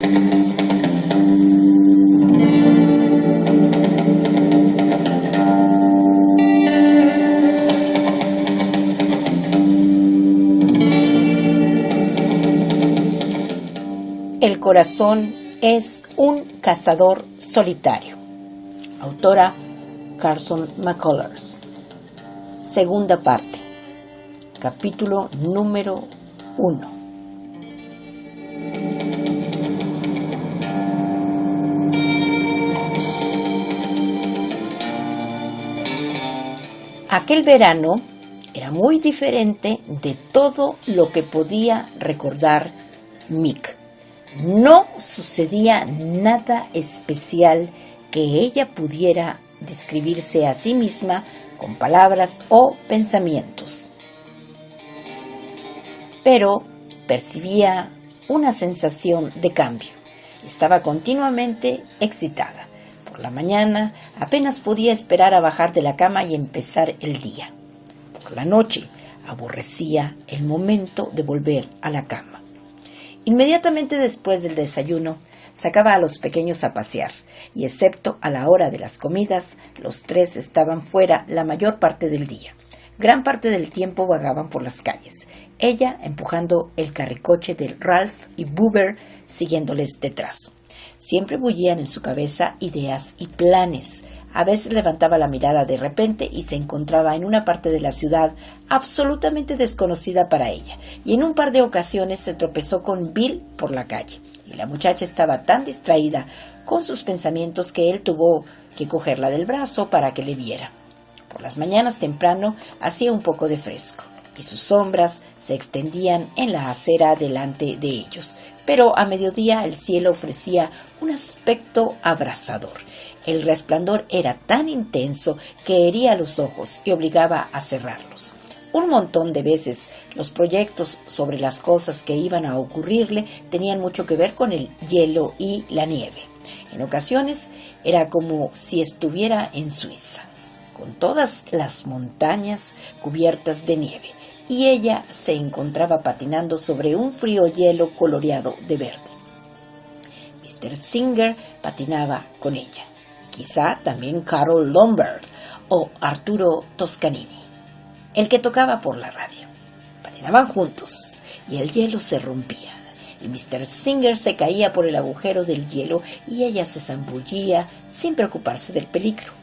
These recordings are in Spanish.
El corazón es un cazador solitario. Autora Carson McCullers. Segunda parte. Capítulo número 1. Aquel verano era muy diferente de todo lo que podía recordar Mick. No sucedía nada especial que ella pudiera describirse a sí misma con palabras o pensamientos. Pero percibía una sensación de cambio. Estaba continuamente excitada. Por la mañana apenas podía esperar a bajar de la cama y empezar el día. Por la noche aborrecía el momento de volver a la cama. Inmediatamente después del desayuno, sacaba a los pequeños a pasear, y excepto a la hora de las comidas, los tres estaban fuera la mayor parte del día. Gran parte del tiempo vagaban por las calles, ella empujando el carricoche de Ralph y Boober siguiéndoles detrás. Siempre bullían en su cabeza ideas y planes. A veces levantaba la mirada de repente y se encontraba en una parte de la ciudad absolutamente desconocida para ella, y en un par de ocasiones se tropezó con Bill por la calle, y la muchacha estaba tan distraída con sus pensamientos que él tuvo que cogerla del brazo para que le viera. Por las mañanas temprano hacía un poco de fresco, y sus sombras se extendían en la acera delante de ellos, pero a mediodía el cielo ofrecía un aspecto abrasador. El resplandor era tan intenso que hería los ojos y obligaba a cerrarlos. Un montón de veces los proyectos sobre las cosas que iban a ocurrirle tenían mucho que ver con el hielo y la nieve. En ocasiones era como si estuviera en Suiza, con todas las montañas cubiertas de nieve, y ella se encontraba patinando sobre un frío hielo coloreado de verde. Mr. Singer patinaba con ella, y quizá también Carol Lombard o Arturo Toscanini, el que tocaba por la radio. Patinaban juntos, y el hielo se rompía, y Mr. Singer se caía por el agujero del hielo, y ella se zambullía sin preocuparse del peligro,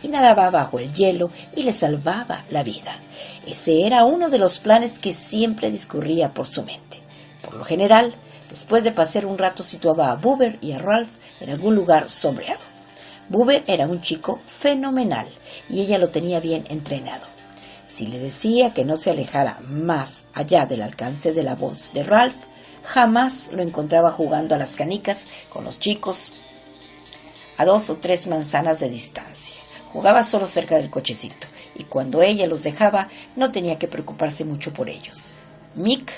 y nadaba bajo el hielo y le salvaba la vida. Ese era uno de los planes que siempre discurría por su mente. Por lo general, después de pasear un rato, situaba a Boober y a Ralph en algún lugar sombreado. Boober era un chico fenomenal y ella lo tenía bien entrenado. Si le decía que no se alejara más allá del alcance de la voz de Ralph, jamás lo encontraba jugando a las canicas con los chicos a 2 o 3 manzanas de distancia. Jugaba solo cerca del cochecito, y cuando ella los dejaba no tenía que preocuparse mucho por ellos. Mick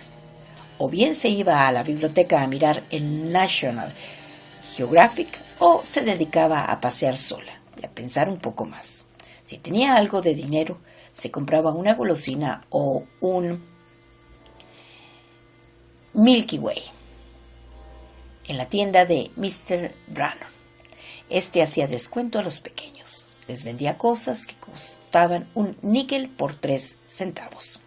o bien se iba a la biblioteca a mirar el National Geographic, o se dedicaba a pasear sola y a pensar un poco más. Si tenía algo de dinero, se compraba una golosina o un Milky Way en la tienda de Mr. Brannon. Este hacía descuento a los pequeños. Les vendía cosas que costaban un níquel por 3 centavos.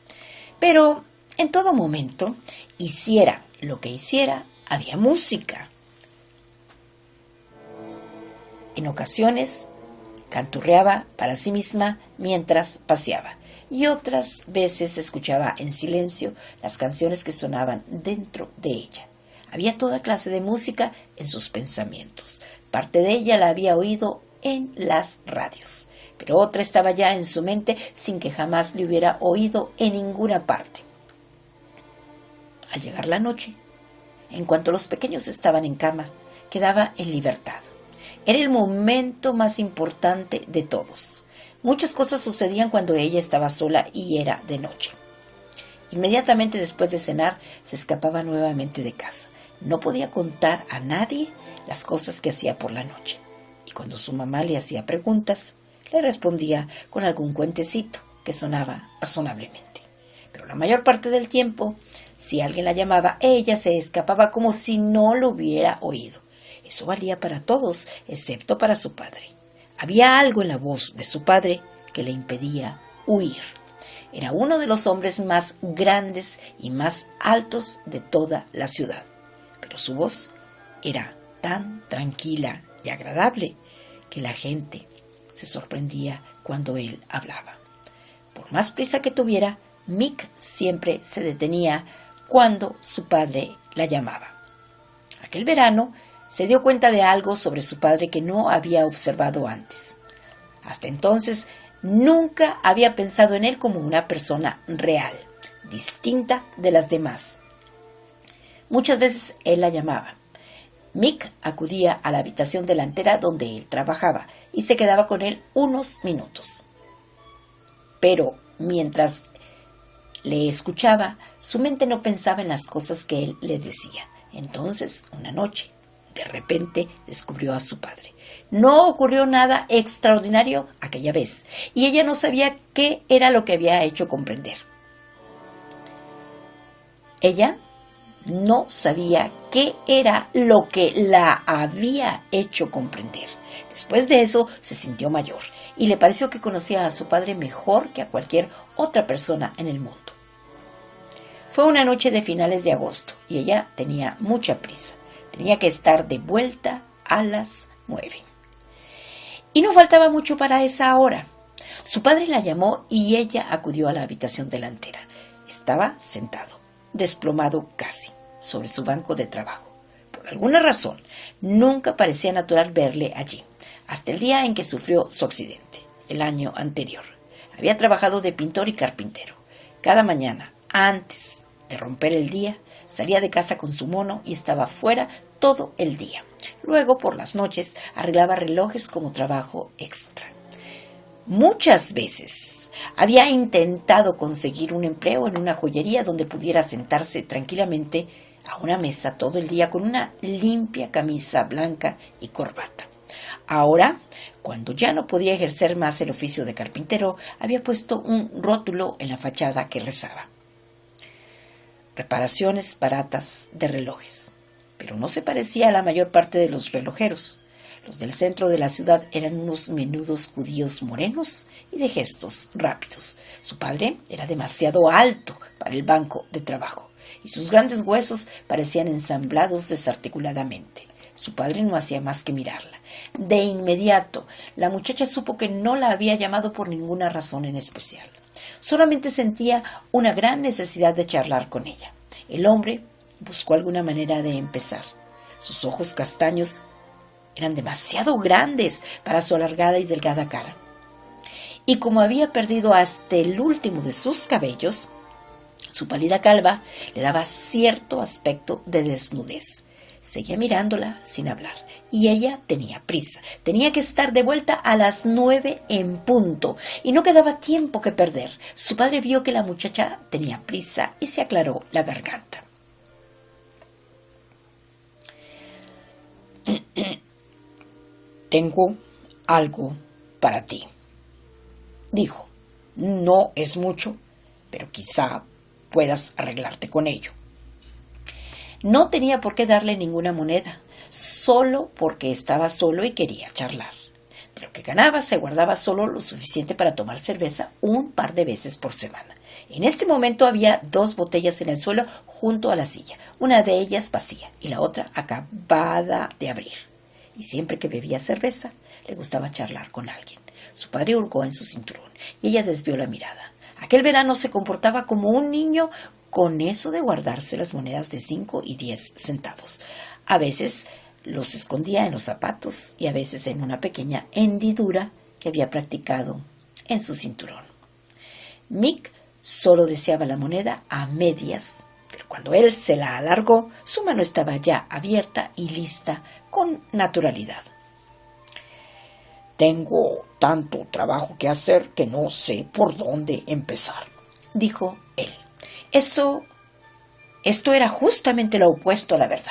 Pero en todo momento, hiciera lo que hiciera, había música. En ocasiones, canturreaba para sí misma mientras paseaba, y otras veces escuchaba en silencio las canciones que sonaban dentro de ella. Había toda clase de música en sus pensamientos. Parte de ella la había oído en las radios, pero otra estaba ya en su mente sin que jamás le hubiera oído en ninguna parte. Al llegar la noche, en cuanto los pequeños estaban en cama, quedaba en libertad. Era el momento más importante de todos. Muchas cosas sucedían cuando ella estaba sola y era de noche. Inmediatamente después de cenar, se escapaba nuevamente de casa. No podía contar a nadie las cosas que hacía por la noche. Y cuando su mamá le hacía preguntas, le respondía con algún cuentecito que sonaba razonablemente. Pero la mayor parte del tiempo Si alguien la llamaba, ella se escapaba como si no lo hubiera oído. Eso valía para todos, excepto para su padre. Había algo en la voz de su padre que le impedía huir. Era uno de los hombres más grandes y más altos de toda la ciudad, pero su voz era tan tranquila y agradable que la gente se sorprendía cuando él hablaba. Por más prisa que tuviera, Mick siempre se detenía cuando su padre la llamaba. Aquel verano se dio cuenta de algo sobre su padre que no había observado antes. Hasta entonces nunca había pensado en él como una persona real, distinta de las demás. Muchas veces él la llamaba. Mick acudía a la habitación delantera donde él trabajaba y se quedaba con él unos minutos. Pero mientras le escuchaba, su mente no pensaba en las cosas que él le decía. Entonces, una noche, de repente descubrió a su padre. No ocurrió nada extraordinario aquella vez, y ella no sabía qué era lo que había hecho comprender. Ella no sabía qué era lo que la había hecho comprender. Después de eso se sintió mayor y le pareció que conocía a su padre mejor que a cualquier otra persona en el mundo. Fue una noche de finales de agosto y ella tenía mucha prisa. Tenía que estar de vuelta a las 9. Y no faltaba mucho para esa hora. Su padre la llamó y ella acudió a la habitación delantera. Estaba sentado, desplomado casi, sobre su banco de trabajo. Por alguna razón, nunca parecía natural verle allí, hasta el día en que sufrió su accidente, el año anterior. Había trabajado de pintor y carpintero. Cada mañana, antes de romper el día, salía de casa con su mono y estaba fuera todo el día. Luego, por las noches, arreglaba relojes como trabajo extra. Muchas veces había intentado conseguir un empleo en una joyería donde pudiera sentarse tranquilamente a una mesa todo el día con una limpia camisa blanca y corbata. Ahora, cuando ya no podía ejercer más el oficio de carpintero, había puesto un rótulo en la fachada que rezaba: reparaciones baratas de relojes. Pero no se parecía a la mayor parte de los relojeros. Los del centro de la ciudad eran unos menudos judíos morenos y de gestos rápidos. Su padre era demasiado alto para el banco de trabajo y sus grandes huesos parecían ensamblados desarticuladamente. Su padre no hacía más que mirarla. De inmediato, la muchacha supo que no la había llamado por ninguna razón en especial. Solamente sentía una gran necesidad de charlar con ella. El hombre buscó alguna manera de empezar. Sus ojos castaños eran demasiado grandes para su alargada y delgada cara. Y como había perdido hasta el último de sus cabellos, su pálida calva le daba cierto aspecto de desnudez. Seguía mirándola sin hablar, y ella tenía prisa. Tenía que estar de vuelta a las 9 en punto, y no quedaba tiempo que perder. Su padre vio que la muchacha tenía prisa y se aclaró la garganta. «Tengo algo para ti», dijo. «No es mucho, pero quizá puedas arreglarte con ello». No tenía por qué darle ninguna moneda, solo porque estaba solo y quería charlar. De lo que ganaba se guardaba solo lo suficiente para tomar cerveza un par de veces por semana. En este momento había 2 botellas en el suelo junto a la silla, una de ellas vacía y la otra acabada de abrir. Y siempre que bebía cerveza, le gustaba charlar con alguien. Su padre hurgó en su cinturón y ella desvió la mirada. Aquel verano se comportaba como un niño con eso de guardarse las monedas de 5 y 10 centavos. A veces los escondía en los zapatos y a veces en una pequeña hendidura que había practicado en su cinturón. Mick solo deseaba la moneda a medias, pero cuando él se la alargó, su mano estaba ya abierta y lista con naturalidad. «Tengo tanto trabajo que hacer que no sé por dónde empezar», dijo él. «Eso Esto era justamente lo opuesto a la verdad,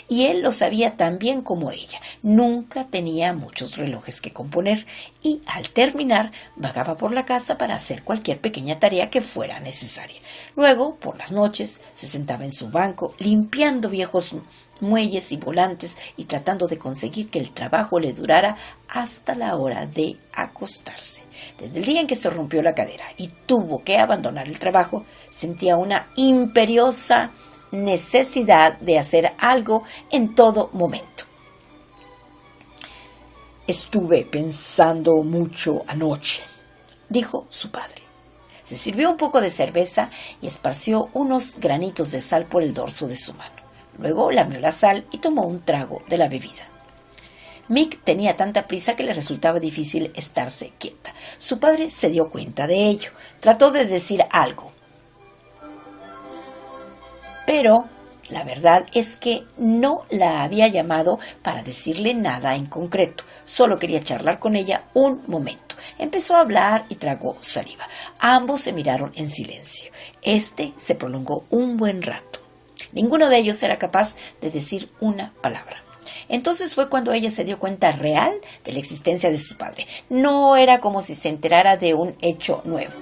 y él lo sabía tan bien como ella. Nunca tenía muchos relojes que componer, y al terminar vagaba por la casa para hacer cualquier pequeña tarea que fuera necesaria. Luego, por las noches, se sentaba en su banco, limpiando viejos muelles y volantes y tratando de conseguir que el trabajo le durara hasta la hora de acostarse. Desde el día en que se rompió la cadera y tuvo que abandonar el trabajo, sentía una imperiosa necesidad de hacer algo en todo momento. Estuve pensando mucho anoche, dijo su padre. Se sirvió un poco de cerveza y esparció unos granitos de sal por el dorso de su mano. Luego lamió la sal y tomó un trago de la bebida. Mick tenía tanta prisa que le resultaba difícil estarse quieta. Su padre se dio cuenta de ello. Trató de decir algo, pero la verdad es que no la había llamado para decirle nada en concreto. Solo quería charlar con ella un momento. Empezó a hablar y tragó saliva. Ambos se miraron en silencio. Se prolongó un buen rato. Ninguno de ellos era capaz de decir una palabra. Entonces fue cuando ella se dio cuenta real de la existencia de su padre. No era como si se enterara de un hecho nuevo.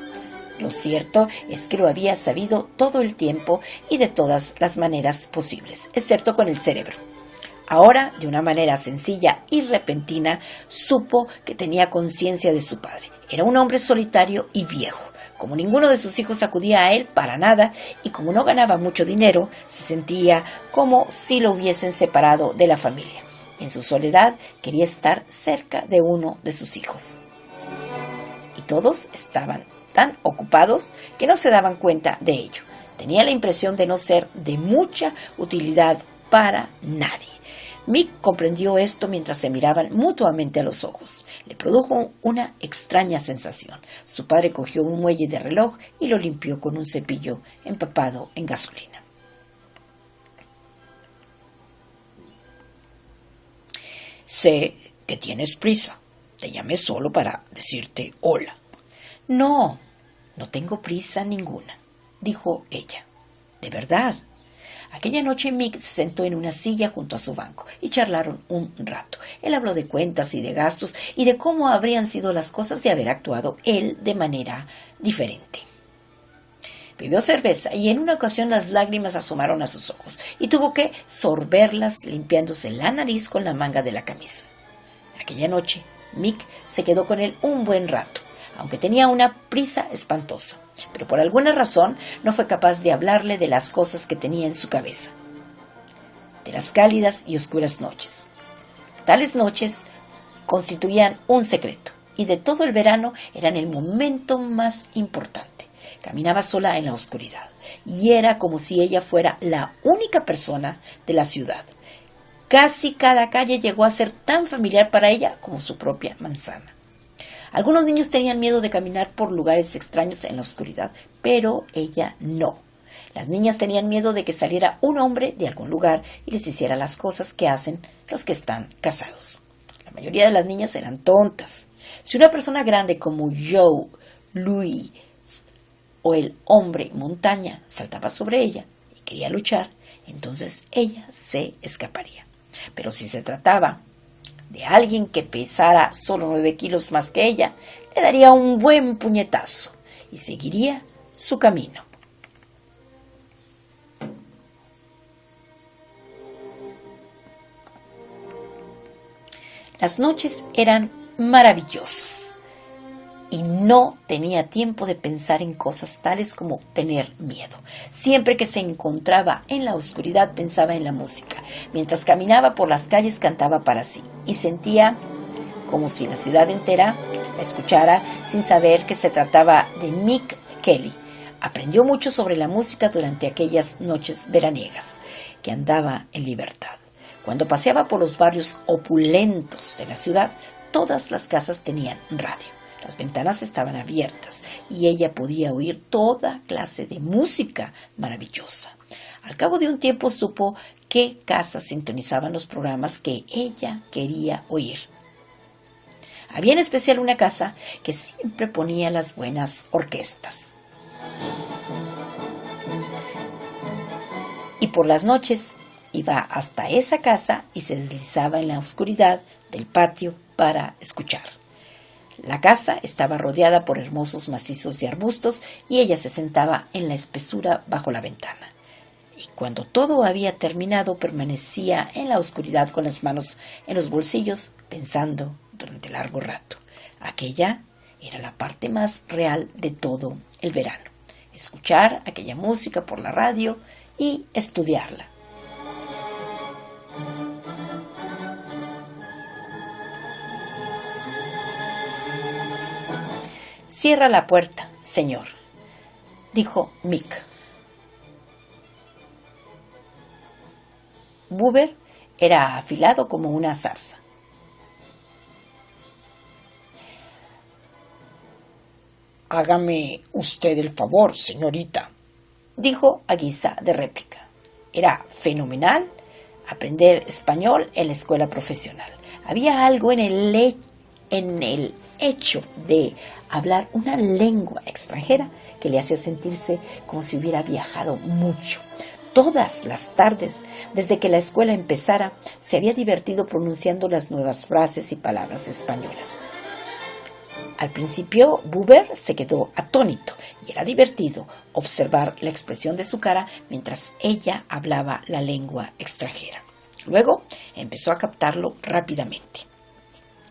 Lo cierto es que lo había sabido todo el tiempo y de todas las maneras posibles, excepto con el cerebro. Ahora, de una manera sencilla y repentina, supo que tenía conciencia de su padre. Era un hombre solitario y viejo. Como ninguno de sus hijos acudía a él para nada y como no ganaba mucho dinero, se sentía como si lo hubiesen separado de la familia. En su soledad quería estar cerca de uno de sus hijos. Y todos estaban tan ocupados que no se daban cuenta de ello. Tenía la impresión de no ser de mucha utilidad para nadie. Mick comprendió esto mientras se miraban mutuamente a los ojos. Le produjo una extraña sensación. Su padre cogió un muelle de reloj y lo limpió con un cepillo empapado en gasolina. Sé que tienes prisa. Te llamé solo para decirte hola. No tengo prisa ninguna, dijo ella. De verdad. Aquella noche Mick se sentó en una silla junto a su banco y charlaron un rato. Él habló de cuentas y de gastos y de cómo habrían sido las cosas de haber actuado él de manera diferente. Bebió cerveza y en una ocasión las lágrimas asomaron a sus ojos y tuvo que sorberlas limpiándose la nariz con la manga de la camisa. Aquella noche Mick se quedó con él un buen rato, aunque tenía una prisa espantosa. Pero por alguna razón no fue capaz de hablarle de las cosas que tenía en su cabeza, de las cálidas y oscuras noches. Tales noches constituían un secreto y de todo el verano eran el momento más importante. Caminaba sola en la oscuridad y era como si ella fuera la única persona de la ciudad. Casi cada calle llegó a ser tan familiar para ella como su propia manzana. Algunos niños tenían miedo de caminar por lugares extraños en la oscuridad, pero ella no. Las niñas tenían miedo de que saliera un hombre de algún lugar y les hiciera las cosas que hacen los que están casados. La mayoría de las niñas eran tontas. Si una persona grande como Joe, Louis o el hombre montaña saltaba sobre ella y quería luchar, entonces ella se escaparía. Pero si se trataba de alguien que pesara solo 9 kilos más que ella, le daría un buen puñetazo y seguiría su camino. Las noches eran maravillosas y no tenía tiempo de pensar en cosas tales como tener miedo. Siempre que se encontraba en la oscuridad pensaba en la música. Mientras caminaba por las calles cantaba para sí y sentía como si la ciudad entera la escuchara sin saber que se trataba de Mick Kelly. Aprendió mucho sobre la música durante aquellas noches veraniegas que andaba en libertad. Cuando paseaba por los barrios opulentos de la ciudad, todas las casas tenían radio. Las ventanas estaban abiertas y ella podía oír toda clase de música maravillosa. Al cabo de un tiempo supo qué casas sintonizaban los programas que ella quería oír. Había en especial una casa que siempre ponía las buenas orquestas. y por las noches iba hasta esa casa y se deslizaba en la oscuridad del patio para escuchar. La casa estaba rodeada por hermosos macizos de arbustos y ella se sentaba en la espesura bajo la ventana. Y cuando todo había terminado, permanecía en la oscuridad con las manos en los bolsillos, pensando durante largo rato. Aquella era la parte más real de todo el verano. Escuchar aquella música por la radio y estudiarla. «Cierra la puerta, señor», dijo Mick. Buber era afilado como una zarza. «Hágame usted el favor, señorita», dijo a guisa de réplica. Era fenomenal aprender español en la escuela profesional. Había algo en el hecho de hablar una lengua extranjera que le hacía sentirse como si hubiera viajado mucho. Todas las tardes, desde que la escuela empezara, se había divertido pronunciando las nuevas frases y palabras españolas. Al principio, Buber se quedó atónito y era divertido observar la expresión de su cara mientras ella hablaba la lengua extranjera. Luego empezó a captarlo rápidamente.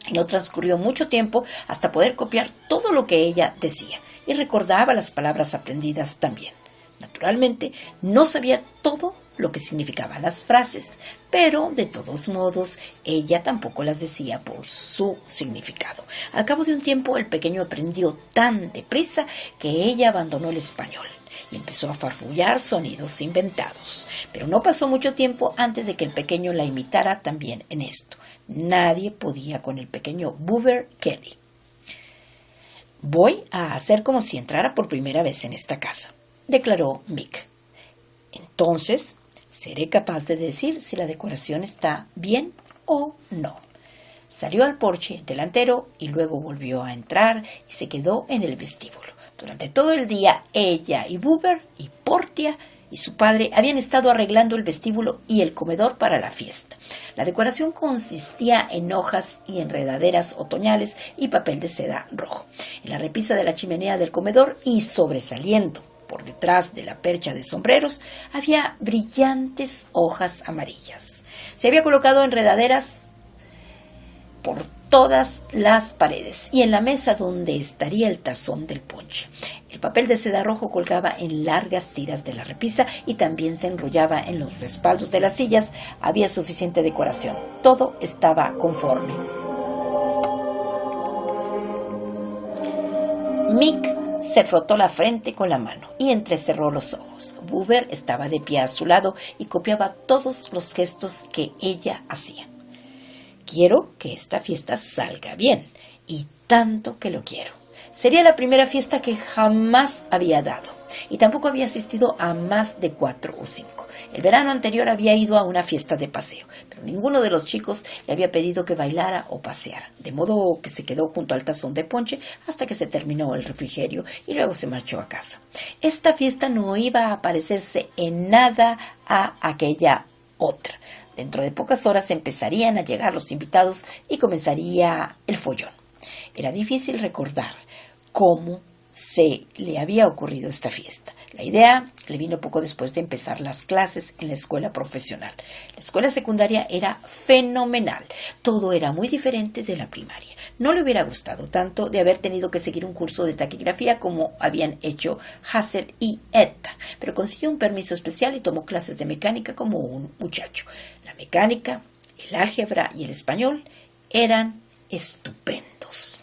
Y no transcurrió mucho tiempo hasta poder copiar todo lo que ella decía y recordaba las palabras aprendidas también. Naturalmente, no sabía todo lo que significaban las frases, pero de todos modos, ella tampoco las decía por su significado. Al cabo de un tiempo, el pequeño aprendió tan deprisa que ella abandonó el español y empezó a farfullar sonidos inventados. Pero no pasó mucho tiempo antes de que el pequeño la imitara también en esto. Nadie podía con el pequeño Buber Kelly. «Voy a hacer como si entrara por primera vez en esta casa», declaró Mick. «Entonces seré capaz de decir si la decoración está bien o no». Salió al porche delantero y luego volvió a entrar y se quedó en el vestíbulo. Durante todo el día, ella y Buber y Portia y su padre habían estado arreglando el vestíbulo y el comedor para la fiesta. La decoración consistía en hojas y enredaderas otoñales y papel de seda rojo. En la repisa de la chimenea del comedor y sobresaliendo por detrás de la percha de sombreros había brillantes hojas amarillas. Se había colocado enredaderas por todas las paredes y en la mesa donde estaría el tazón del ponche. El papel de seda rojo colgaba en largas tiras de la repisa y también se enrollaba en los respaldos de las sillas. Había suficiente decoración. Todo estaba conforme. Mick se frotó la frente con la mano y entrecerró los ojos. Buber estaba de pie a su lado y copiaba todos los gestos que ella hacía. «Quiero que esta fiesta salga bien, y tanto que lo quiero. Sería la primera fiesta que jamás había dado, y tampoco había asistido a más de 4 o 5. El verano anterior había ido a una fiesta de paseo, pero ninguno de los chicos le había pedido que bailara o paseara, de modo que se quedó junto al tazón de ponche hasta que se terminó el refrigerio y luego se marchó a casa. Esta fiesta no iba a parecerse en nada a aquella otra. Dentro de pocas horas empezarían a llegar los invitados y comenzaría el follón. Era difícil recordar cómo se le había ocurrido esta fiesta. La idea le vino poco después de empezar las clases en la escuela profesional. La escuela secundaria era fenomenal. Todo era muy diferente de la primaria. No le hubiera gustado tanto de haber tenido que seguir un curso de taquigrafía como habían hecho Hazel y Etta, pero consiguió un permiso especial y tomó clases de mecánica como un muchacho. La mecánica, el álgebra y el español eran estupendos.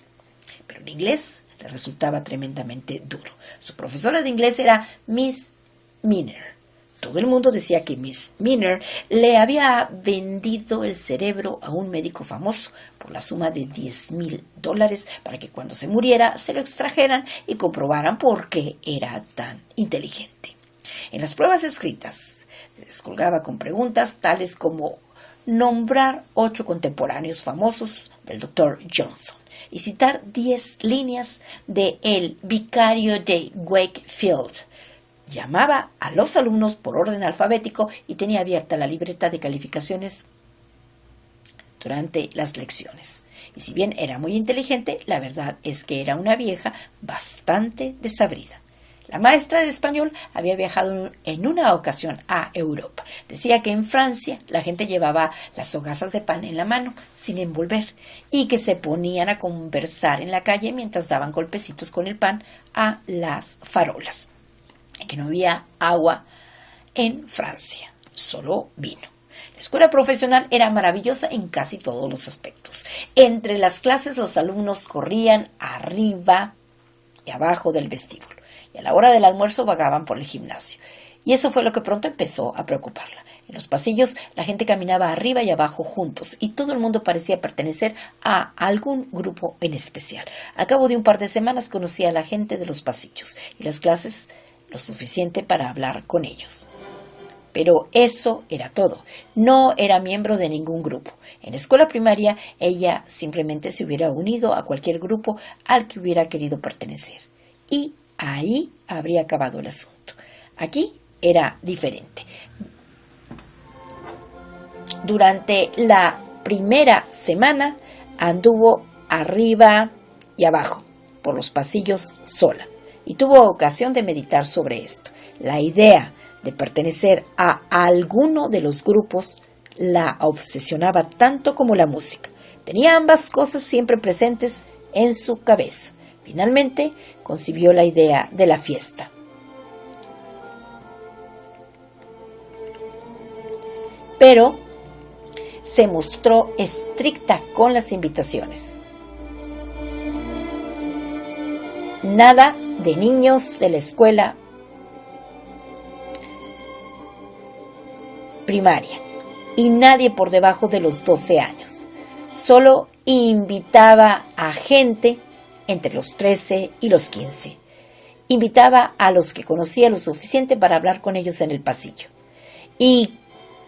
Pero el inglés le resultaba tremendamente duro. Su profesora de inglés era Miss Miner. Todo el mundo decía que Miss Miner le había vendido el cerebro a un médico famoso por la suma de $10,000 para que cuando se muriera se lo extrajeran y comprobaran por qué era tan inteligente. En las pruebas escritas se descolgaba con preguntas tales como nombrar 8 contemporáneos famosos del Dr. Johnson y citar 10 líneas de El vicario de Wakefield, llamaba a los alumnos por orden alfabético y tenía abierta la libreta de calificaciones durante las lecciones. Y si bien era muy inteligente, la verdad es que era una vieja bastante desabrida. La maestra de español había viajado en una ocasión a Europa. Decía que en Francia la gente llevaba las hogazas de pan en la mano, sin envolver, y que se ponían a conversar en la calle mientras daban golpecitos con el pan a las farolas. Y que no había agua en Francia, solo vino. La escuela profesional era maravillosa en casi todos los aspectos. Entre las clases los alumnos corrían arriba y abajo del vestíbulo. Y a la hora del almuerzo vagaban por el gimnasio. Y eso fue lo que pronto empezó a preocuparla. En los pasillos la gente caminaba arriba y abajo juntos y todo el mundo parecía pertenecer a algún grupo en especial. Al cabo de un par de semanas conocía a la gente de los pasillos y las clases lo suficiente para hablar con ellos. Pero eso era todo. No era miembro de ningún grupo. En la escuela primaria ella simplemente se hubiera unido a cualquier grupo al que hubiera querido pertenecer. Y ahí habría acabado el asunto. Aquí era diferente. Durante la primera semana anduvo arriba y abajo por los pasillos sola y tuvo ocasión de meditar sobre esto. La idea de pertenecer a alguno de los grupos la obsesionaba tanto como la música. Tenía ambas cosas siempre presentes en su cabeza. Finalmente concibió la idea de la fiesta. Pero se mostró estricta con las invitaciones. Nada de niños de la escuela primaria y nadie por debajo de los 12 años. Solo invitaba a gente entre los 13 y los 15. Invitaba a los que conocía lo suficiente para hablar con ellos en el pasillo. Y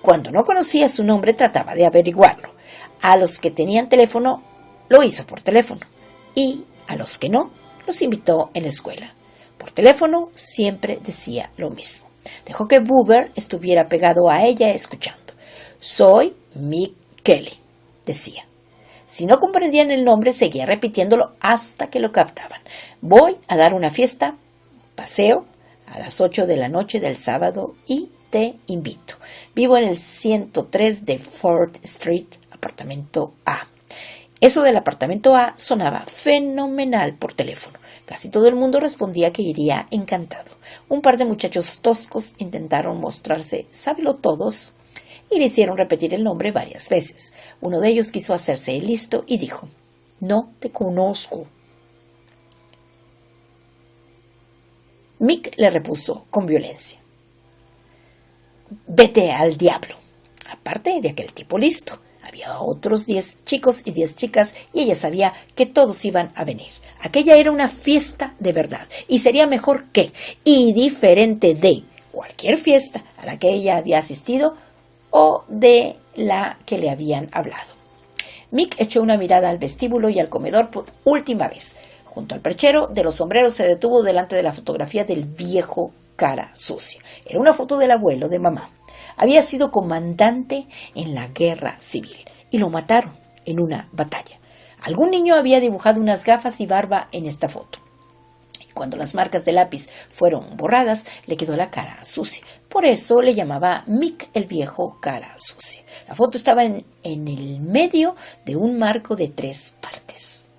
cuando no conocía su nombre trataba de averiguarlo. A los que tenían teléfono lo hizo por teléfono. Y a los que no, los invitó en la escuela. Por teléfono siempre decía lo mismo. Dejó que Buber estuviera pegado a ella escuchando. Soy Mick Kelly, decía. Si no comprendían el nombre, seguía repitiéndolo hasta que lo captaban. Voy a dar una fiesta, paseo, a las 8 de la noche del sábado y te invito. Vivo en el 103 de Ford Street, apartamento A. Eso del apartamento A sonaba fenomenal por teléfono. Casi todo el mundo respondía que iría encantado. Un par de muchachos toscos intentaron mostrarse sábelo-todos y le hicieron repetir el nombre varias veces. Uno de ellos quiso hacerse el listo y dijo: no te conozco. Mick le repuso con violencia: vete al diablo. Aparte de aquel tipo listo, había otros 10 chicos y 10 chicas y ella sabía que todos iban a venir. Aquella era una fiesta de verdad y sería mejor que y diferente de cualquier fiesta a la que ella había asistido o de la que le habían hablado. Mick echó una mirada al vestíbulo y al comedor por última vez. Junto al perchero de los sombreros se detuvo delante de la fotografía del viejo cara sucia. Era una foto del abuelo de mamá. Había sido comandante en la guerra civil y lo mataron en una batalla. Algún niño había dibujado unas gafas y barba en esta foto. Y cuando las marcas de lápiz fueron borradas, le quedó la cara sucia. Por eso le llamaba Mick el viejo cara sucia. La foto estaba en el medio de un marco de 3 partes.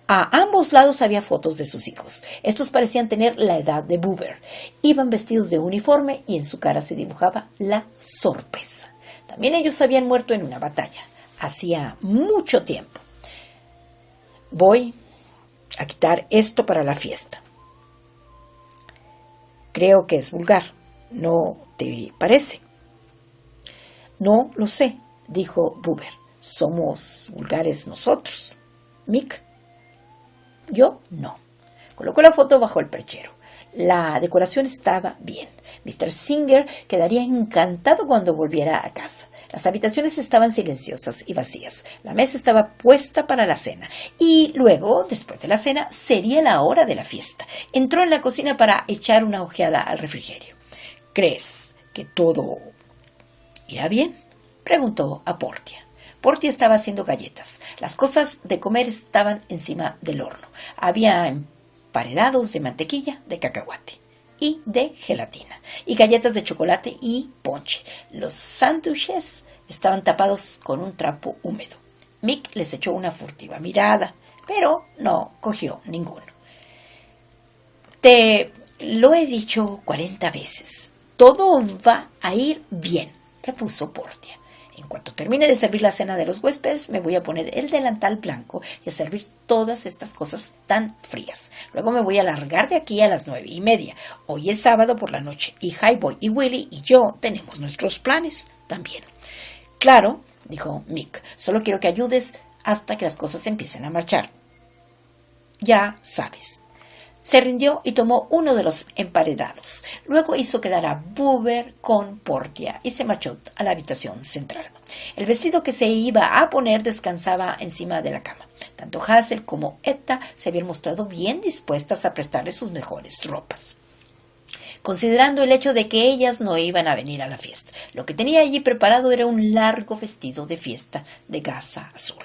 A ambos lados había fotos de sus hijos. Estos parecían tener la edad de Buber. Iban vestidos de uniforme y en su cara se dibujaba la sorpresa. También ellos habían muerto en una batalla. Hacía mucho tiempo. Voy a quitar esto para la fiesta. Creo que es vulgar, ¿no te parece? No lo sé, dijo Buber. Somos vulgares nosotros. Mick, yo no. Colocó la foto bajo el perchero. La decoración estaba bien. Mr. Singer quedaría encantado cuando volviera a casa. Las habitaciones estaban silenciosas y vacías. La mesa estaba puesta para la cena. Y luego, después de la cena, sería la hora de la fiesta. Entró en la cocina para echar una ojeada al refrigerio. ¿Crees que todo ¿irá bien?, preguntó a Portia. Portia estaba haciendo galletas. Las cosas de comer estaban encima del horno. Había emparedados de mantequilla, de cacahuate y de gelatina, y galletas de chocolate y ponche. Los sándwiches estaban tapados con un trapo húmedo. Mick les echó una furtiva mirada, pero no cogió ninguno. Te lo he dicho 40 veces. Todo va a ir bien, repuso Portia. En cuanto termine de servir la cena de los huéspedes, me voy a poner el delantal blanco y a servir todas estas cosas tan frías. Luego me voy a largar de aquí a las 9:30. Hoy es sábado por la noche y Highboy y Willy y yo tenemos nuestros planes también. Claro, dijo Mick, solo quiero que ayudes hasta que las cosas empiecen a marchar. Ya sabes. Se rindió y tomó uno de los emparedados. Luego hizo quedar a Buber con Portia y se marchó a la habitación central. El vestido que se iba a poner descansaba encima de la cama. Tanto Hazel como Etta se habían mostrado bien dispuestas a prestarle sus mejores ropas, considerando el hecho de que ellas no iban a venir a la fiesta. Lo que tenía allí preparado era un largo vestido de fiesta de gasa azul,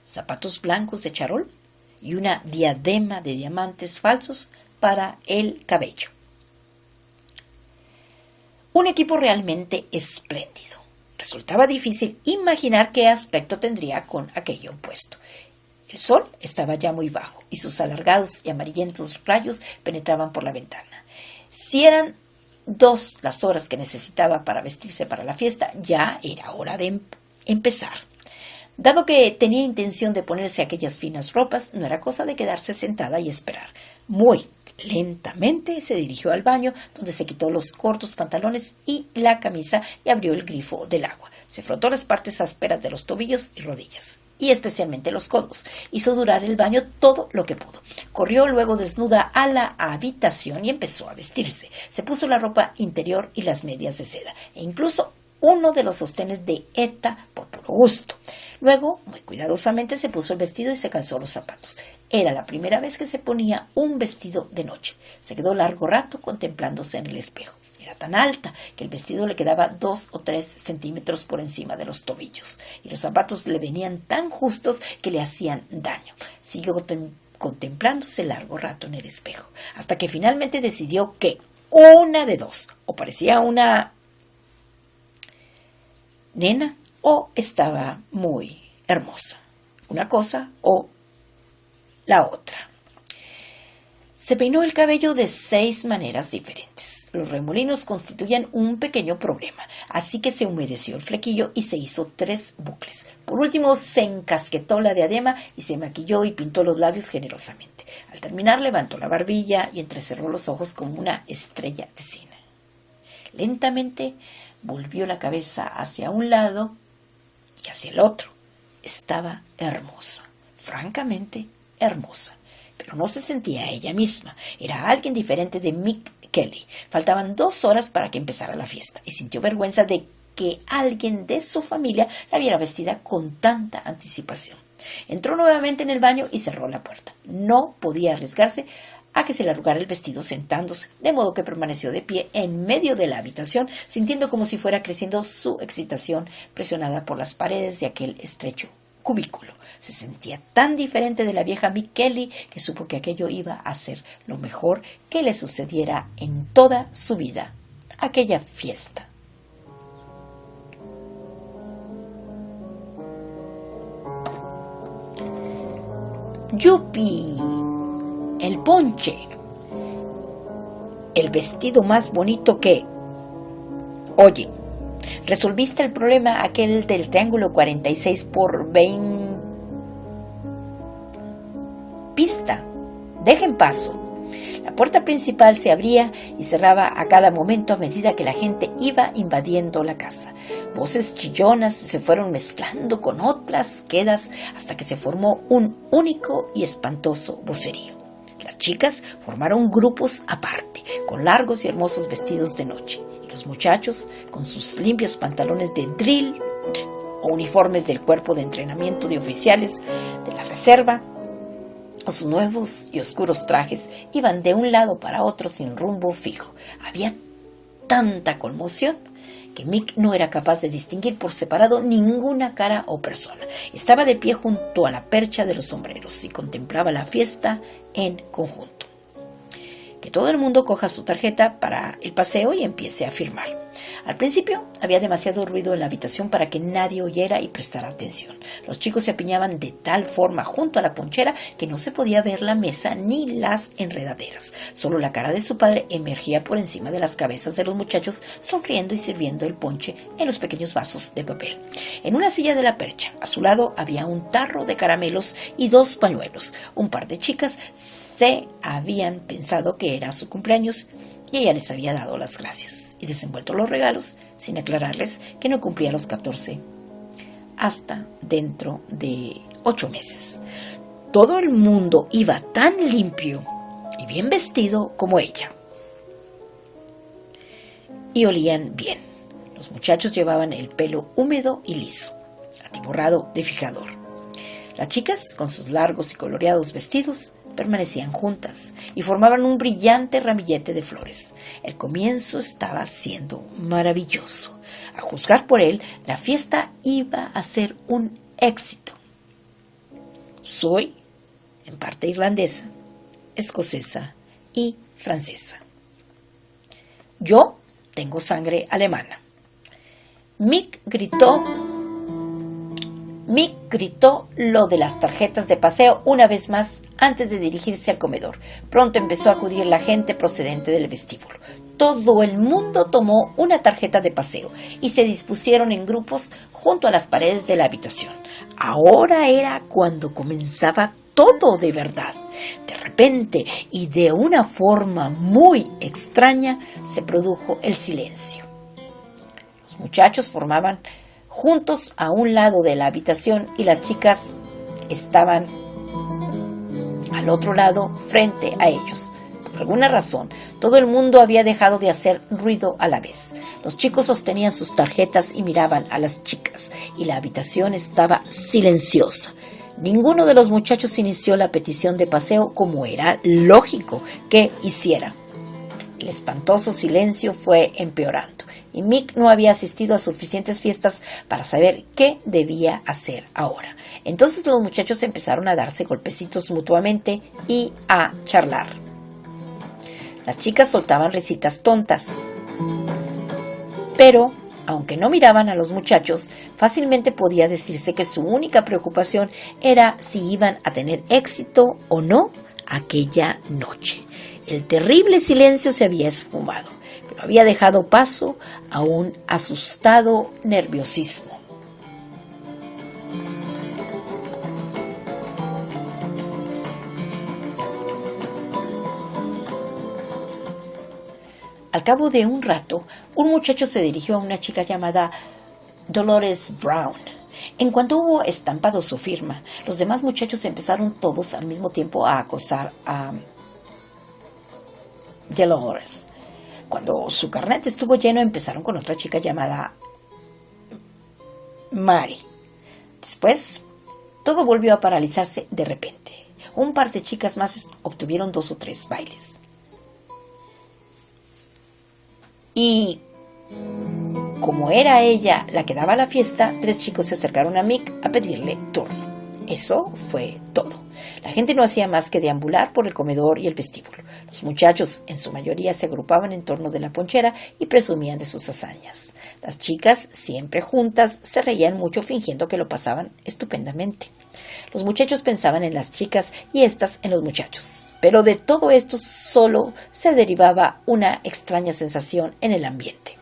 zapatos blancos de charol y una diadema de diamantes falsos para el cabello. Un equipo realmente espléndido. Resultaba difícil imaginar qué aspecto tendría con aquello puesto. El sol estaba ya muy bajo y sus alargados y amarillentos rayos penetraban por la ventana. Si eran 2 las horas que necesitaba para vestirse para la fiesta, ya era hora de empezar. Dado que tenía intención de ponerse aquellas finas ropas, no era cosa de quedarse sentada y esperar. Muy lentamente se dirigió al baño, donde se quitó los cortos pantalones y la camisa y abrió el grifo del agua. Se frotó las partes ásperas de los tobillos y rodillas, y especialmente los codos. Hizo durar el baño todo lo que pudo. Corrió luego desnuda a la habitación y empezó a vestirse. Se puso la ropa interior y las medias de seda, e incluso uno de los sostenes de Etta por puro gusto. Luego, muy cuidadosamente, se puso el vestido y se calzó los zapatos. Era la primera vez que se ponía un vestido de noche. Se quedó largo rato contemplándose en el espejo. Era tan alta que el vestido le quedaba 2 o 3 centímetros por encima de los tobillos, y los zapatos le venían tan justos que le hacían daño. Siguió contemplándose largo rato en el espejo, hasta que finalmente decidió que una de dos: o parecía una nena o estaba muy hermosa. Una cosa o la otra. Se peinó el cabello de 6 maneras diferentes. Los remolinos constituían un pequeño problema, así que se humedeció el flequillo y se hizo 3 bucles. Por último, se encasquetó la diadema y se maquilló y pintó los labios generosamente. Al terminar, levantó la barbilla y entrecerró los ojos como una estrella de cine. Lentamente volvió la cabeza hacia un lado y hacia el otro. Estaba hermosa, francamente hermosa, pero no se sentía ella misma. Era alguien diferente de Mick Kelly. Faltaban 2 horas para que empezara la fiesta y sintió vergüenza de que alguien de su familia la viera vestida con tanta anticipación. Entró nuevamente en el baño y cerró la puerta. No podía arriesgarse a que se le arrugara el vestido sentándose, de modo que permaneció de pie en medio de la habitación, sintiendo como si fuera creciendo su excitación, presionada por las paredes de aquel estrecho cubículo. Se sentía tan diferente de la vieja Mick Kelly que supo que aquello iba a ser lo mejor que le sucediera en toda su vida, aquella fiesta. ¡Yupi! El ponche. El vestido más bonito que... Oye, ¿resolviste el problema aquel del triángulo 46 por 20? Pista. Dejen paso. La puerta principal se abría y cerraba a cada momento a medida que la gente iba invadiendo la casa. Voces chillonas se fueron mezclando con otras quedas hasta que se formó un único y espantoso vocerío. Las chicas formaron grupos aparte, con largos y hermosos vestidos de noche, y los muchachos con sus limpios pantalones de drill o uniformes del cuerpo de entrenamiento de oficiales de la reserva, o sus nuevos y oscuros trajes, iban de un lado para otro sin rumbo fijo. Había tanta conmoción que Mick no era capaz de distinguir por separado ninguna cara o persona. Estaba de pie junto a la percha de los sombreros y contemplaba la fiesta en conjunto. Que todo el mundo coja su tarjeta para el paseo y empiece a firmar. Al principio había demasiado ruido en la habitación para que nadie oyera y prestara atención. Los chicos se apiñaban de tal forma junto a la ponchera que no se podía ver la mesa ni las enredaderas. Solo la cara de su padre emergía por encima de las cabezas de los muchachos, sonriendo y sirviendo el ponche en los pequeños vasos de papel. En una silla de la percha, a su lado, había un tarro de caramelos y 2 pañuelos. Un par de chicas se habían pensado que era su cumpleaños y ella les había dado las gracias y desenvuelto los regalos sin aclararles que no cumplía los 14 hasta dentro de 8 meses. Todo el mundo iba tan limpio y bien vestido como ella. Y olían bien. Los muchachos llevaban el pelo húmedo y liso, atiborrado de fijador. Las chicas, con sus largos y coloreados vestidos, permanecían juntas y formaban un brillante ramillete de flores. El comienzo estaba siendo maravilloso. A juzgar por él, la fiesta iba a ser un éxito. Soy, en parte irlandesa, escocesa y francesa. Yo tengo sangre alemana. Mick gritó lo de las tarjetas de paseo una vez más antes de dirigirse al comedor. Pronto empezó a acudir la gente procedente del vestíbulo. Todo el mundo tomó una tarjeta de paseo y se dispusieron en grupos junto a las paredes de la habitación. Ahora era cuando comenzaba todo de verdad. De repente y de una forma muy extraña se produjo el silencio. Los muchachos formaban juntos a un lado de la habitación y las chicas estaban al otro lado frente a ellos. Por alguna razón, todo el mundo había dejado de hacer ruido a la vez. Los chicos sostenían sus tarjetas y miraban a las chicas, y la habitación estaba silenciosa. Ninguno de los muchachos inició la petición de paseo como era lógico que hiciera. El espantoso silencio fue empeorando, y Mick no había asistido a suficientes fiestas para saber qué debía hacer ahora. Entonces los muchachos empezaron a darse golpecitos mutuamente y a charlar. Las chicas soltaban risitas tontas, pero aunque no miraban a los muchachos, fácilmente podía decirse que su única preocupación era si iban a tener éxito o no aquella noche. El terrible silencio se había esfumado, pero había dejado paso a un asustado nerviosismo. Al cabo de un rato, un muchacho se dirigió a una chica llamada Dolores Brown. En cuanto hubo estampado su firma, los demás muchachos empezaron todos al mismo tiempo a acosar a Dolores. Cuando su carnet estuvo lleno, empezaron con otra chica llamada Mary. Después, todo volvió a paralizarse de repente. Un par de chicas más obtuvieron 2 o 3 bailes. Y como era ella la que daba la fiesta, 3 chicos se acercaron a Mick a pedirle turno. Eso fue todo. La gente no hacía más que deambular por el comedor y el vestíbulo. Los muchachos, en su mayoría, se agrupaban en torno de la ponchera y presumían de sus hazañas. Las chicas, siempre juntas, se reían mucho fingiendo que lo pasaban estupendamente. Los muchachos pensaban en las chicas y éstas en los muchachos. Pero de todo esto solo se derivaba una extraña sensación en el ambiente.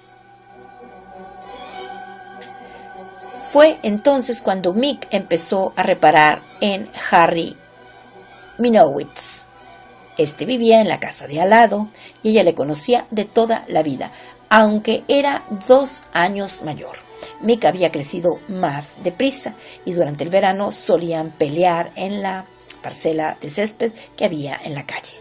Fue entonces cuando Mick empezó a reparar en Harry Minowitz. Este vivía en la casa de al lado y ella le conocía de toda la vida, aunque era 2 años mayor. Mick había crecido más deprisa y durante el verano solían pelear en la parcela de césped que había en la calle.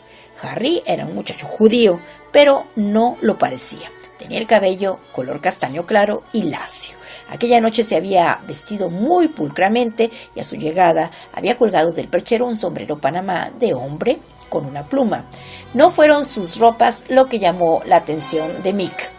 Harry era un muchacho judío, pero no lo parecía. Tenía el cabello color castaño claro y lacio. Aquella noche se había vestido muy pulcramente y a su llegada había colgado del perchero un sombrero panamá de hombre con una pluma. No fueron sus ropas lo que llamó la atención de Mick.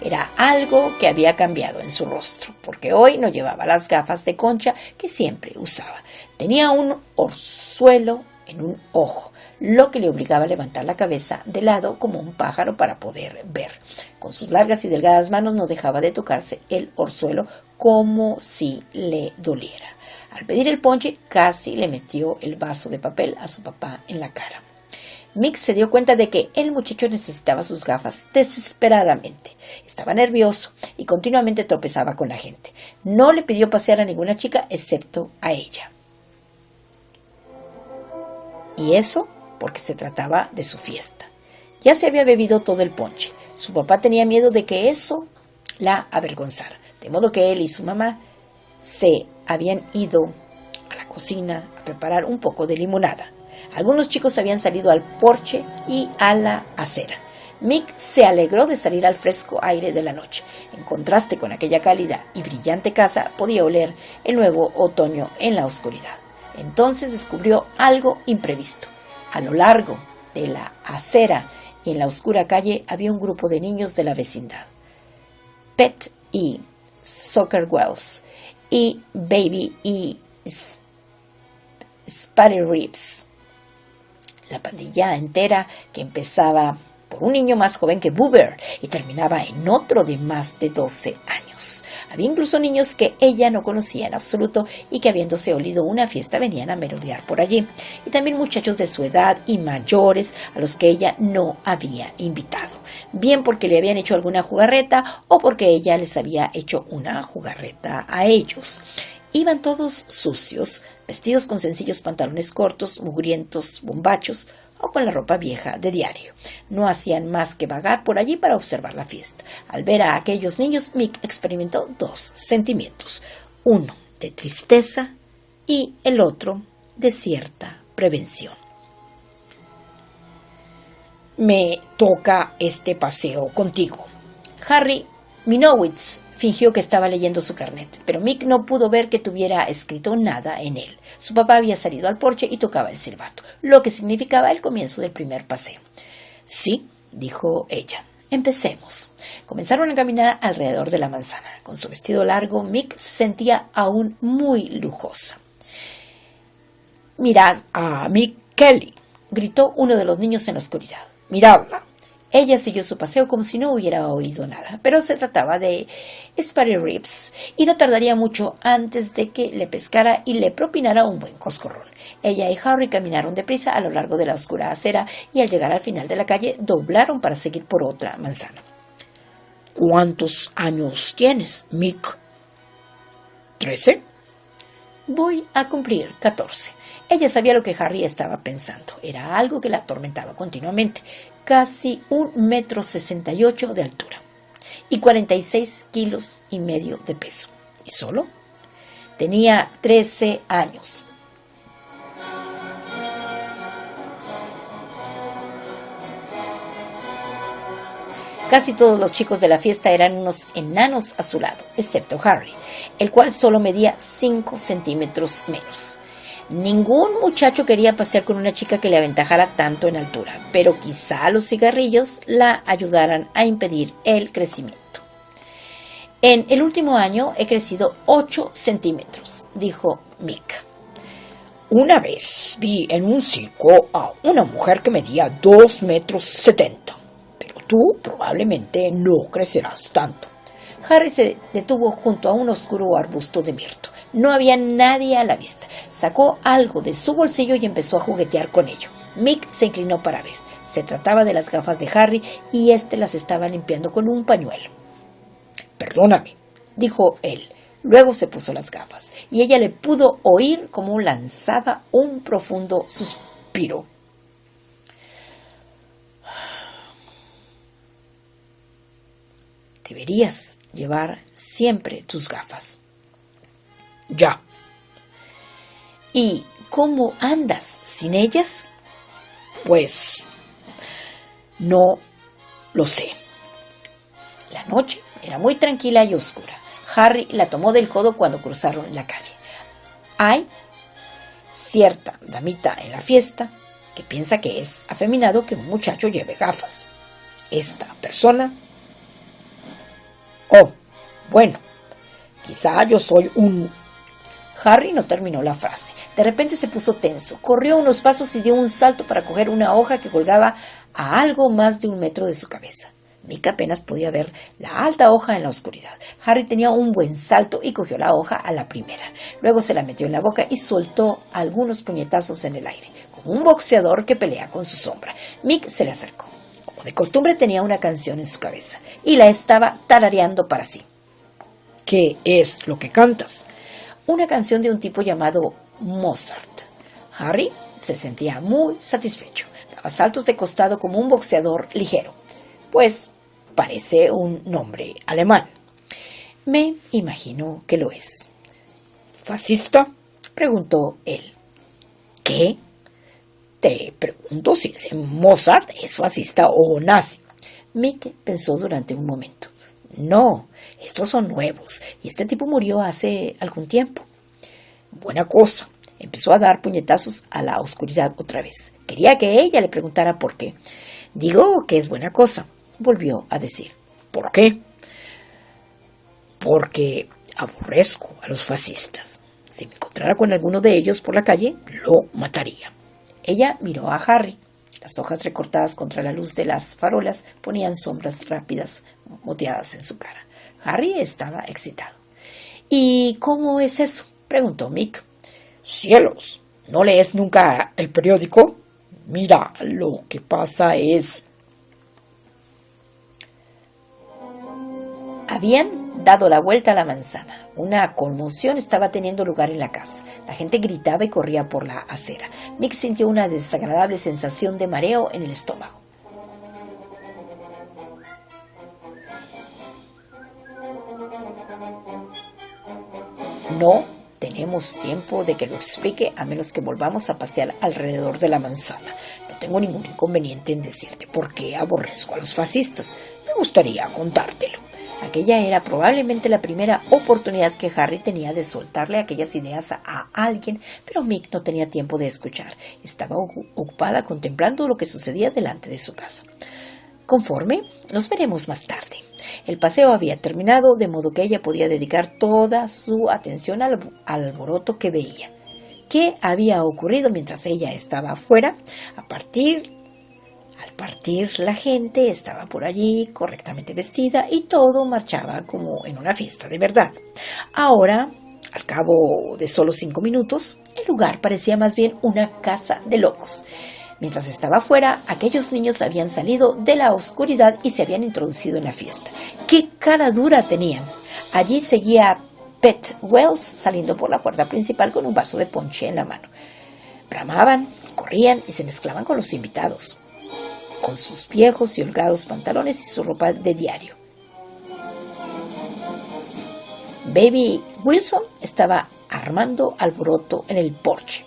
Era algo que había cambiado en su rostro, porque hoy no llevaba las gafas de concha que siempre usaba. Tenía un orzuelo en un ojo, lo que le obligaba a levantar la cabeza de lado como un pájaro para poder ver. Con sus largas y delgadas manos no dejaba de tocarse el orzuelo como si le doliera. Al pedir el ponche, casi le metió el vaso de papel a su papá en la cara. Mick se dio cuenta de que el muchacho necesitaba sus gafas desesperadamente. Estaba nervioso y continuamente tropezaba con la gente. No le pidió pasear a ninguna chica excepto a ella. Y eso porque se trataba de su fiesta. Ya se había bebido todo el ponche. Su papá tenía miedo de que eso la avergonzara, de modo que él y su mamá se habían ido a la cocina a preparar un poco de limonada. Algunos chicos habían salido al porche y a la acera. Mick se alegró de salir al fresco aire de la noche. En contraste con aquella cálida y brillante casa, podía oler el nuevo otoño en la oscuridad. Entonces descubrió algo imprevisto. A lo largo de la acera y en la oscura calle había un grupo de niños de la vecindad. Pet y Soccer Wells y Baby y Spatty Ribs. La pandilla entera, que empezaba por un niño más joven que Boober y terminaba en otro de más de 12 años. Había incluso niños que ella no conocía en absoluto y que, habiéndose olido una fiesta, venían a merodear por allí. Y también muchachos de su edad y mayores a los que ella no había invitado, bien porque le habían hecho alguna jugarreta o porque ella les había hecho una jugarreta a ellos. Iban todos sucios, vestidos con sencillos pantalones cortos, mugrientos, bombachos o con la ropa vieja de diario. No hacían más que vagar por allí para observar la fiesta. Al ver a aquellos niños, Mick experimentó dos sentimientos, uno de tristeza y el otro de cierta prevención. Me toca este paseo contigo. Harry Minowitz fingió que estaba leyendo su carnet, pero Mick no pudo ver que tuviera escrito nada en él. Su papá había salido al porche y tocaba el silbato, lo que significaba el comienzo del primer paseo. Sí, dijo ella. Empecemos. Comenzaron a caminar alrededor de la manzana. Con su vestido largo, Mick se sentía aún muy lujosa. Mirad a Mick Kelly, gritó uno de los niños en la oscuridad. Miradla. Ella siguió su paseo como si no hubiera oído nada, pero se trataba de Spatty Ribs y no tardaría mucho antes de que le pescara y le propinara un buen coscorrón. Ella y Harry caminaron deprisa a lo largo de la oscura acera y al llegar al final de la calle doblaron para seguir por otra manzana. ¿Cuántos años tienes, Mick? ¿13? Voy a cumplir 14. Ella sabía lo que Harry estaba pensando. Era algo que la atormentaba continuamente. Casi 1,68 m de altura y 46,5 kilos de peso. ¿Y solo? Tenía 13 años. Casi todos los chicos de la fiesta eran unos enanos a su lado, excepto Harry, el cual solo medía 5 centímetros menos. Ningún muchacho quería pasear con una chica que le aventajara tanto en altura, pero quizá los cigarrillos la ayudaran a impedir el crecimiento. En el último año he crecido 8 centímetros, dijo Mick. Una vez vi en un circo a una mujer que medía 2,70 m, pero tú probablemente no crecerás tanto. Harry se detuvo junto a un oscuro arbusto de mirto. No había nadie a la vista. Sacó algo de su bolsillo y empezó a juguetear con ello. Mick se inclinó para ver. Se trataba de las gafas de Harry y éste las estaba limpiando con un pañuelo. Perdóname, dijo él. Luego se puso las gafas y ella le pudo oír cómo lanzaba un profundo suspiro. Deberías llevar siempre tus gafas. Ya. ¿Y cómo andas sin ellas? Pues no lo sé. La noche era muy tranquila y oscura. Harry la tomó del codo cuando cruzaron la calle. Hay cierta damita en la fiesta que piensa que es afeminado que un muchacho lleve gafas. Esta persona... Oh, bueno, quizá yo soy un... Harry no terminó la frase. De repente se puso tenso, corrió unos pasos y dio un salto para coger una hoja que colgaba a algo más de 1 metro de su cabeza. Mick apenas podía ver la alta hoja en la oscuridad. Harry tenía un buen salto y cogió la hoja a la primera. Luego se la metió en la boca y soltó algunos puñetazos en el aire, como un boxeador que pelea con su sombra. Mick se le acercó. Como de costumbre tenía una canción en su cabeza y la estaba tarareando para sí. ¿Qué es lo que cantas? Una canción de un tipo llamado Mozart. Harry se sentía muy satisfecho. Daba saltos de costado como un boxeador ligero. Pues parece un nombre alemán. Me imagino que lo es. ¿Fascista? Preguntó él. ¿Qué? Te pregunto si ese Mozart es fascista o nazi. Mick pensó durante un momento. No, estos son nuevos y este tipo murió hace algún tiempo. Buena cosa. Empezó a dar puñetazos a la oscuridad otra vez. Quería que ella le preguntara por qué. Digo que es buena cosa, volvió a decir. ¿Por qué? Porque aborrezco a los fascistas. Si me encontrara con alguno de ellos por la calle, lo mataría. Ella miró a Harry. Las hojas recortadas contra la luz de las farolas ponían sombras rápidas moteadas en su cara. Harry estaba excitado. ¿Y cómo es eso?, preguntó Mick. Cielos, ¿no lees nunca el periódico? Mira, lo que pasa es... Habían dado la vuelta a la manzana. Una conmoción estaba teniendo lugar en la casa. La gente gritaba y corría por la acera. Mick sintió una desagradable sensación de mareo en el estómago. No tenemos tiempo de que lo explique a menos que volvamos a pasear alrededor de la manzana. No tengo ningún inconveniente en decirte por qué aborrezco a los fascistas. Me gustaría contártelo. Aquella era probablemente la primera oportunidad que Harry tenía de soltarle aquellas ideas a alguien, pero Mick no tenía tiempo de escuchar. Estaba ocupada contemplando lo que sucedía delante de su casa. Conforme, nos veremos más tarde. El paseo había terminado, de modo que ella podía dedicar toda su atención al alboroto que veía. ¿Qué había ocurrido mientras ella estaba afuera? Al partir, la gente estaba por allí correctamente vestida y todo marchaba como en una fiesta de verdad. Ahora, al cabo de solo 5 minutos, el lugar parecía más bien una casa de locos. Mientras estaba afuera, aquellos niños habían salido de la oscuridad y se habían introducido en la fiesta. ¡Qué cara dura tenían! Allí seguía Pet Wells saliendo por la puerta principal con un vaso de ponche en la mano. Bramaban, corrían y se mezclaban con los invitados, con sus viejos y holgados pantalones y su ropa de diario. Baby Wilson estaba armando alboroto en el porche.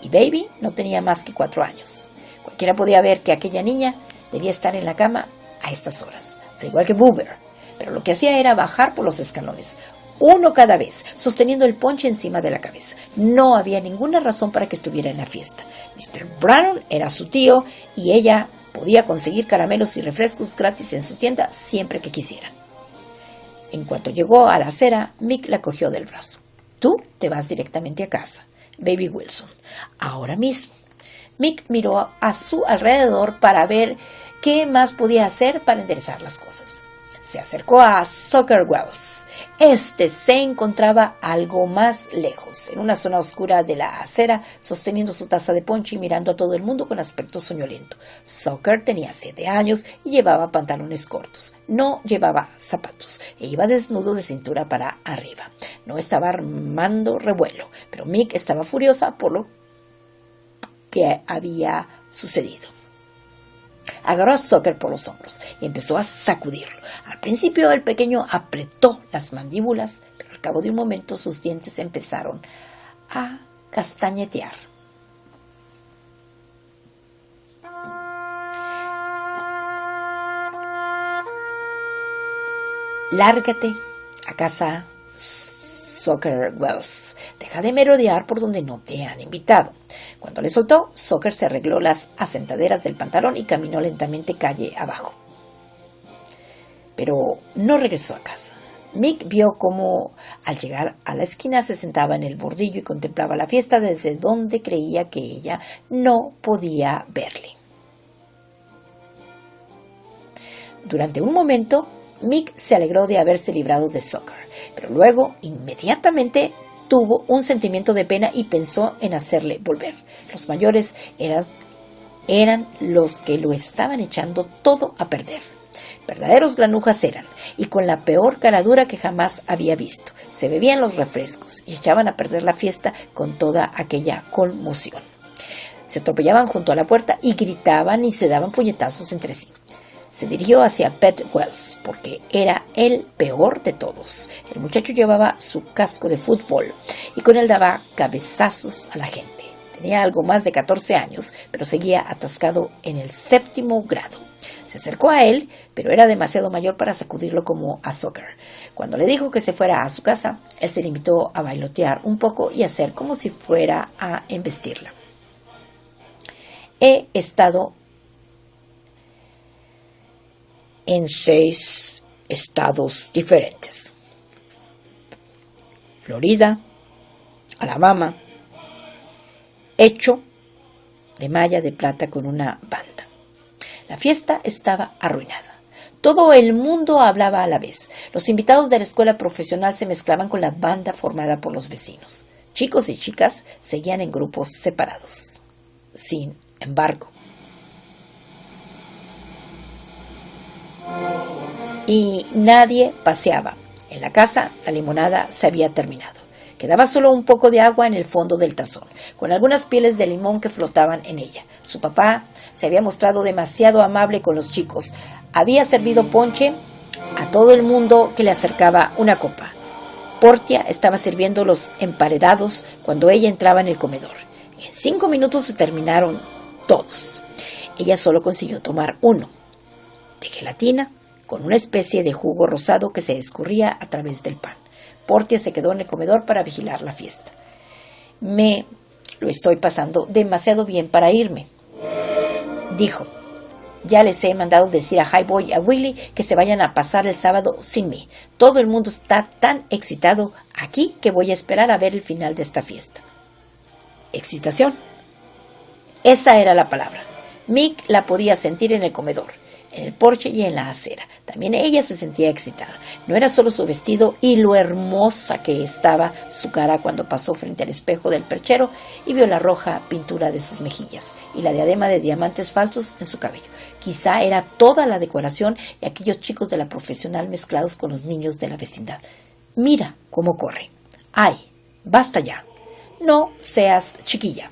Y Baby no tenía más que 4 años. Cualquiera podía ver que aquella niña debía estar en la cama a estas horas, al igual que Boober. Pero lo que hacía era bajar por los escalones, uno cada vez, sosteniendo el ponche encima de la cabeza. No había ninguna razón para que estuviera en la fiesta. Mr. Brown era su tío y ella podía conseguir caramelos y refrescos gratis en su tienda siempre que quisiera. En cuanto llegó a la acera, Mick la cogió del brazo. Tú te vas directamente a casa, Baby Wilson, ahora mismo. Mick miró a su alrededor para ver qué más podía hacer para enderezar las cosas. Se acercó a Sucker Wells. Este se encontraba algo más lejos, en una zona oscura de la acera, sosteniendo su taza de ponche y mirando a todo el mundo con aspecto soñoliento. Sucker tenía 7 años y llevaba pantalones cortos. No llevaba zapatos e iba desnudo de cintura para arriba. No estaba armando revuelo, pero Mick estaba furiosa por lo que había sucedido. Agarró a Sucker por los hombros y empezó a sacudirlo. Al principio el pequeño apretó las mandíbulas, pero al cabo de un momento sus dientes empezaron a castañetear. Lárgate a casa, Soccer Wells. Deja de merodear por donde no te han invitado. Cuando le soltó, Soccer se arregló las asentaderas del pantalón y caminó lentamente calle abajo. Pero no regresó a casa. Mick vio cómo al llegar a la esquina se sentaba en el bordillo y contemplaba la fiesta desde donde creía que ella no podía verle. Durante un momento, Mick se alegró de haberse librado de Soccer, pero luego, inmediatamente, tuvo un sentimiento de pena y pensó en hacerle volver. Los mayores eran los que lo estaban echando todo a perder. Verdaderos granujas eran, y con la peor caradura que jamás había visto. Se bebían los refrescos y echaban a perder la fiesta con toda aquella conmoción. Se atropellaban junto a la puerta y gritaban y se daban puñetazos entre sí. Se dirigió hacia Pet Wells porque era el peor de todos. El muchacho llevaba su casco de fútbol y con él daba cabezazos a la gente. Tenía algo más de 14 años, pero seguía atascado en el 7º grado. Se acercó a él, pero era demasiado mayor para sacudirlo como a Soccer. Cuando le dijo que se fuera a su casa, él se limitó a bailotear un poco y hacer como si fuera a embestirla. He estado en 6 estados diferentes: Florida, Alabama, hecho de malla de plata con una banda. La fiesta estaba arruinada. Todo el mundo hablaba a la vez. Los invitados de la escuela profesional se mezclaban con la banda formada por los vecinos. Chicos y chicas seguían en grupos separados. Sin embargo, y nadie paseaba. En la casa, la limonada se había terminado. Quedaba solo un poco de agua en el fondo del tazón, con algunas pieles de limón que flotaban en ella. Su papá se había mostrado demasiado amable con los chicos. Había servido ponche a todo el mundo que le acercaba una copa. Portia estaba sirviendo los emparedados cuando ella entraba en el comedor. En 5 minutos se terminaron todos. Ella solo consiguió tomar uno, de gelatina, con una especie de jugo rosado que se escurría a través del pan. Portia se quedó en el comedor para vigilar la fiesta. Me lo estoy pasando demasiado bien para irme, dijo. Ya les he mandado decir a Highboy y a Willy que se vayan a pasar el sábado sin mí. Todo el mundo está tan excitado aquí que voy a esperar a ver el final de esta fiesta. Excitación. Esa era la palabra. Mick la podía sentir en el comedor, en el porche y en la acera. También ella se sentía excitada. No era solo su vestido y lo hermosa que estaba su cara cuando pasó frente al espejo del perchero y vio la roja pintura de sus mejillas y la diadema de diamantes falsos en su cabello. Quizá era toda la decoración y aquellos chicos de la profesional mezclados con los niños de la vecindad. Mira cómo corren. ¡Ay, basta ya! No seas chiquilla.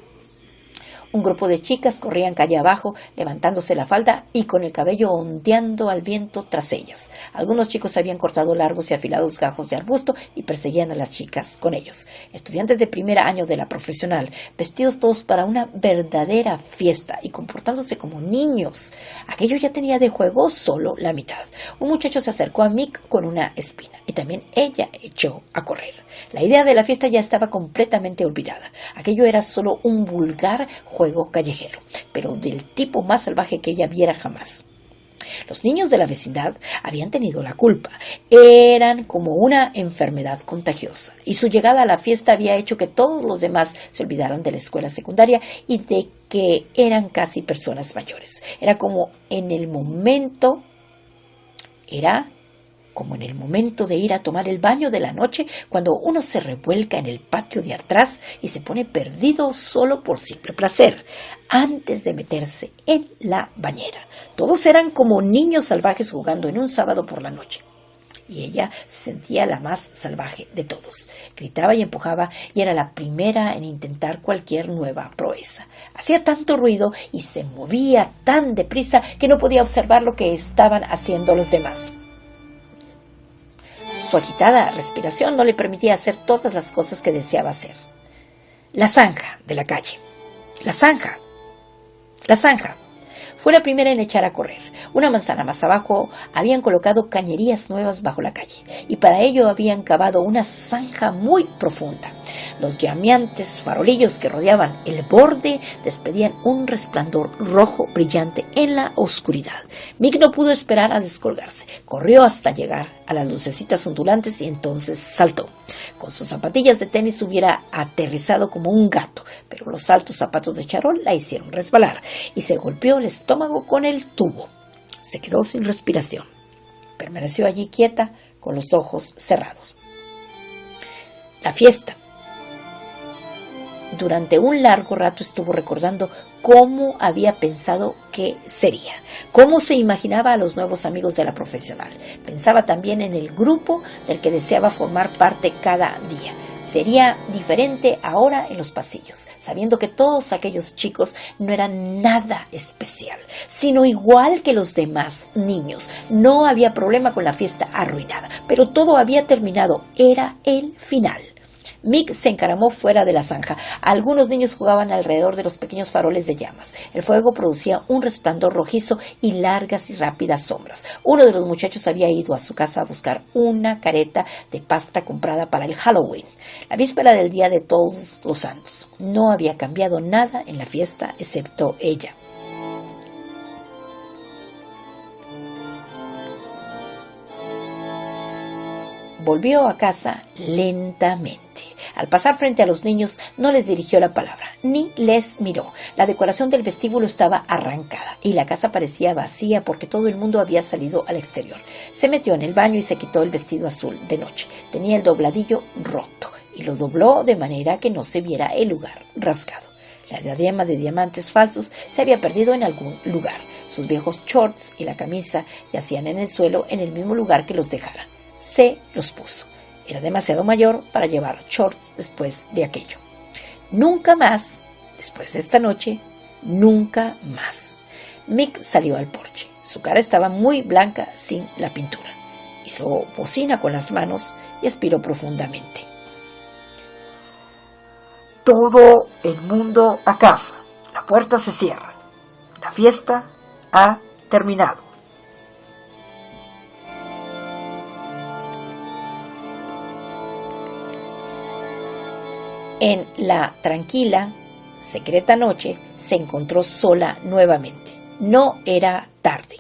Un grupo de chicas corrían calle abajo, levantándose la falda y con el cabello ondeando al viento tras ellas. Algunos chicos habían cortado largos y afilados gajos de arbusto y perseguían a las chicas con ellos. Estudiantes de primer año de la profesional, vestidos todos para una verdadera fiesta y comportándose como niños. Aquello ya tenía de juego solo la mitad. Un muchacho se acercó a Mick con una espina y también ella echó a correr. La idea de la fiesta ya estaba completamente olvidada. Aquello era solo un vulgar juego callejero, pero del tipo más salvaje que ella viera jamás. Los niños de la vecindad habían tenido la culpa. Eran como una enfermedad contagiosa, y su llegada a la fiesta había hecho que todos los demás se olvidaran de la escuela secundaria y de que eran casi personas mayores. Era como en el momento de ir a tomar el baño de la noche, cuando uno se revuelca en el patio de atrás y se pone perdido solo por simple placer, antes de meterse en la bañera. Todos eran como niños salvajes jugando en un sábado por la noche. Y ella se sentía la más salvaje de todos. Gritaba y empujaba y era la primera en intentar cualquier nueva proeza. Hacía tanto ruido y se movía tan deprisa que no podía observar lo que estaban haciendo los demás. Su agitada respiración no le permitía hacer todas las cosas que deseaba hacer. La zanja de la calle. La zanja. La zanja. Fue la primera en echar a correr. Una manzana más abajo habían colocado cañerías nuevas bajo la calle y para ello habían cavado una zanja muy profunda. Los llameantes farolillos que rodeaban el borde despedían un resplandor rojo brillante en la oscuridad. Mick no pudo esperar a descolgarse. Corrió hasta llegar a las lucecitas ondulantes y entonces saltó. Con sus zapatillas de tenis hubiera aterrizado como un gato, pero los altos zapatos de charol la hicieron resbalar y se golpeó el estómago con el tubo. Se quedó sin respiración. Permaneció allí quieta, con los ojos cerrados. La fiesta. Durante un largo rato estuvo recordando cómo había pensado que sería, cómo se imaginaba a los nuevos amigos de la profesional. Pensaba también en el grupo del que deseaba formar parte cada día. Sería diferente ahora en los pasillos, sabiendo que todos aquellos chicos no eran nada especial, sino igual que los demás niños. No había problema con la fiesta arruinada, pero todo había terminado. Era el final. Mick se encaramó fuera de la zanja. Algunos niños jugaban alrededor de los pequeños faroles de llamas. El fuego producía un resplandor rojizo y largas y rápidas sombras. Uno de los muchachos había ido a su casa a buscar una careta de pasta comprada para el Halloween, la víspera del Día de Todos los Santos. No había cambiado nada en la fiesta excepto ella. Volvió a casa lentamente. Al pasar frente a los niños no les dirigió la palabra, ni les miró. La decoración del vestíbulo estaba arrancada y la casa parecía vacía porque todo el mundo había salido al exterior. Se metió en el baño y se quitó el vestido azul de noche. Tenía el dobladillo roto y lo dobló de manera que no se viera el lugar rasgado. La diadema de diamantes falsos se había perdido en algún lugar. Sus viejos shorts y la camisa yacían en el suelo en el mismo lugar que los dejara. Se los puso. Era demasiado mayor para llevar shorts después de aquello. Nunca más, después de esta noche, nunca más. Mick salió al porche. Su cara estaba muy blanca sin la pintura. Hizo bocina con las manos y aspiró profundamente. Todo el mundo a casa. La puerta se cierra. La fiesta ha terminado. En la tranquila, secreta noche, se encontró sola nuevamente. No era tarde.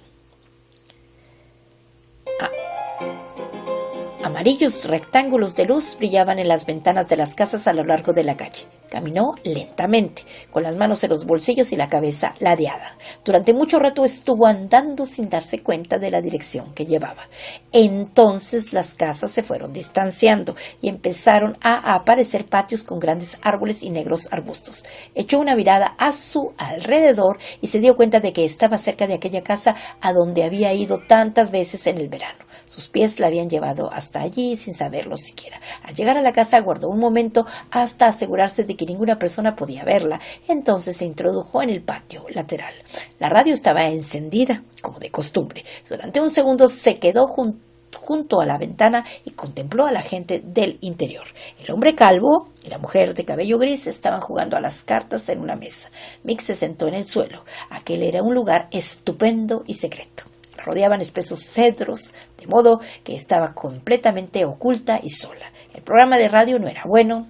Amarillos rectángulos de luz brillaban en las ventanas de las casas a lo largo de la calle. Caminó lentamente, con las manos en los bolsillos y la cabeza ladeada. Durante mucho rato estuvo andando sin darse cuenta de la dirección que llevaba. Entonces las casas se fueron distanciando y empezaron a aparecer patios con grandes árboles y negros arbustos. Echó una mirada a su alrededor y se dio cuenta de que estaba cerca de aquella casa a donde había ido tantas veces en el verano. Sus pies la habían llevado hasta allí sin saberlo siquiera. Al llegar a la casa aguardó un momento hasta asegurarse de que ninguna persona podía verla. Entonces se introdujo en el patio lateral. La radio estaba encendida, como de costumbre. Durante un segundo se quedó junto a la ventana y contempló a la gente del interior. El hombre calvo y la mujer de cabello gris estaban jugando a las cartas en una mesa. Mick se sentó en el suelo. Aquel era un lugar estupendo y secreto. La rodeaban espesos cedros, de modo que estaba completamente oculta y sola. El programa de radio no era bueno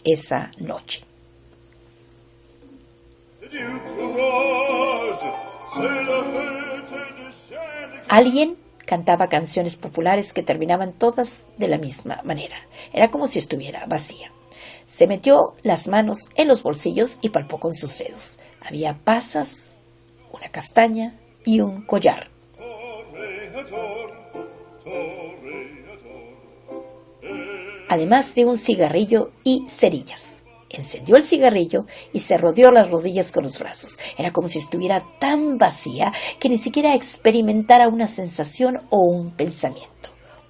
esa noche. Alguien cantaba canciones populares que terminaban todas de la misma manera. Era como si estuviera vacía. Se metió las manos en los bolsillos y palpó con sus dedos. Había pasas, una castaña y un collar. Además de un cigarrillo y cerillas. Encendió el cigarrillo y se rodeó las rodillas con los brazos. Era como si estuviera tan vacía que ni siquiera experimentara una sensación o un pensamiento.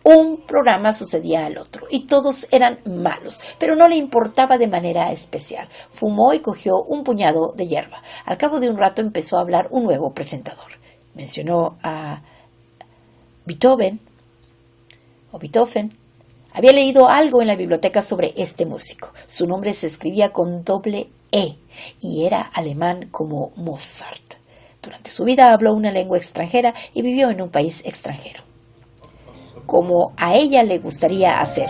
Un programa sucedía al otro y todos eran malos, pero no le importaba de manera especial. Fumó y cogió un puñado de hierba. Al cabo de un rato empezó a hablar un nuevo presentador. Mencionó a Beethoven, Había leído algo en la biblioteca sobre este músico. Su nombre se escribía con doble E y era alemán como Mozart. Durante su vida habló una lengua extranjera y vivió en un país extranjero, como a ella le gustaría hacer.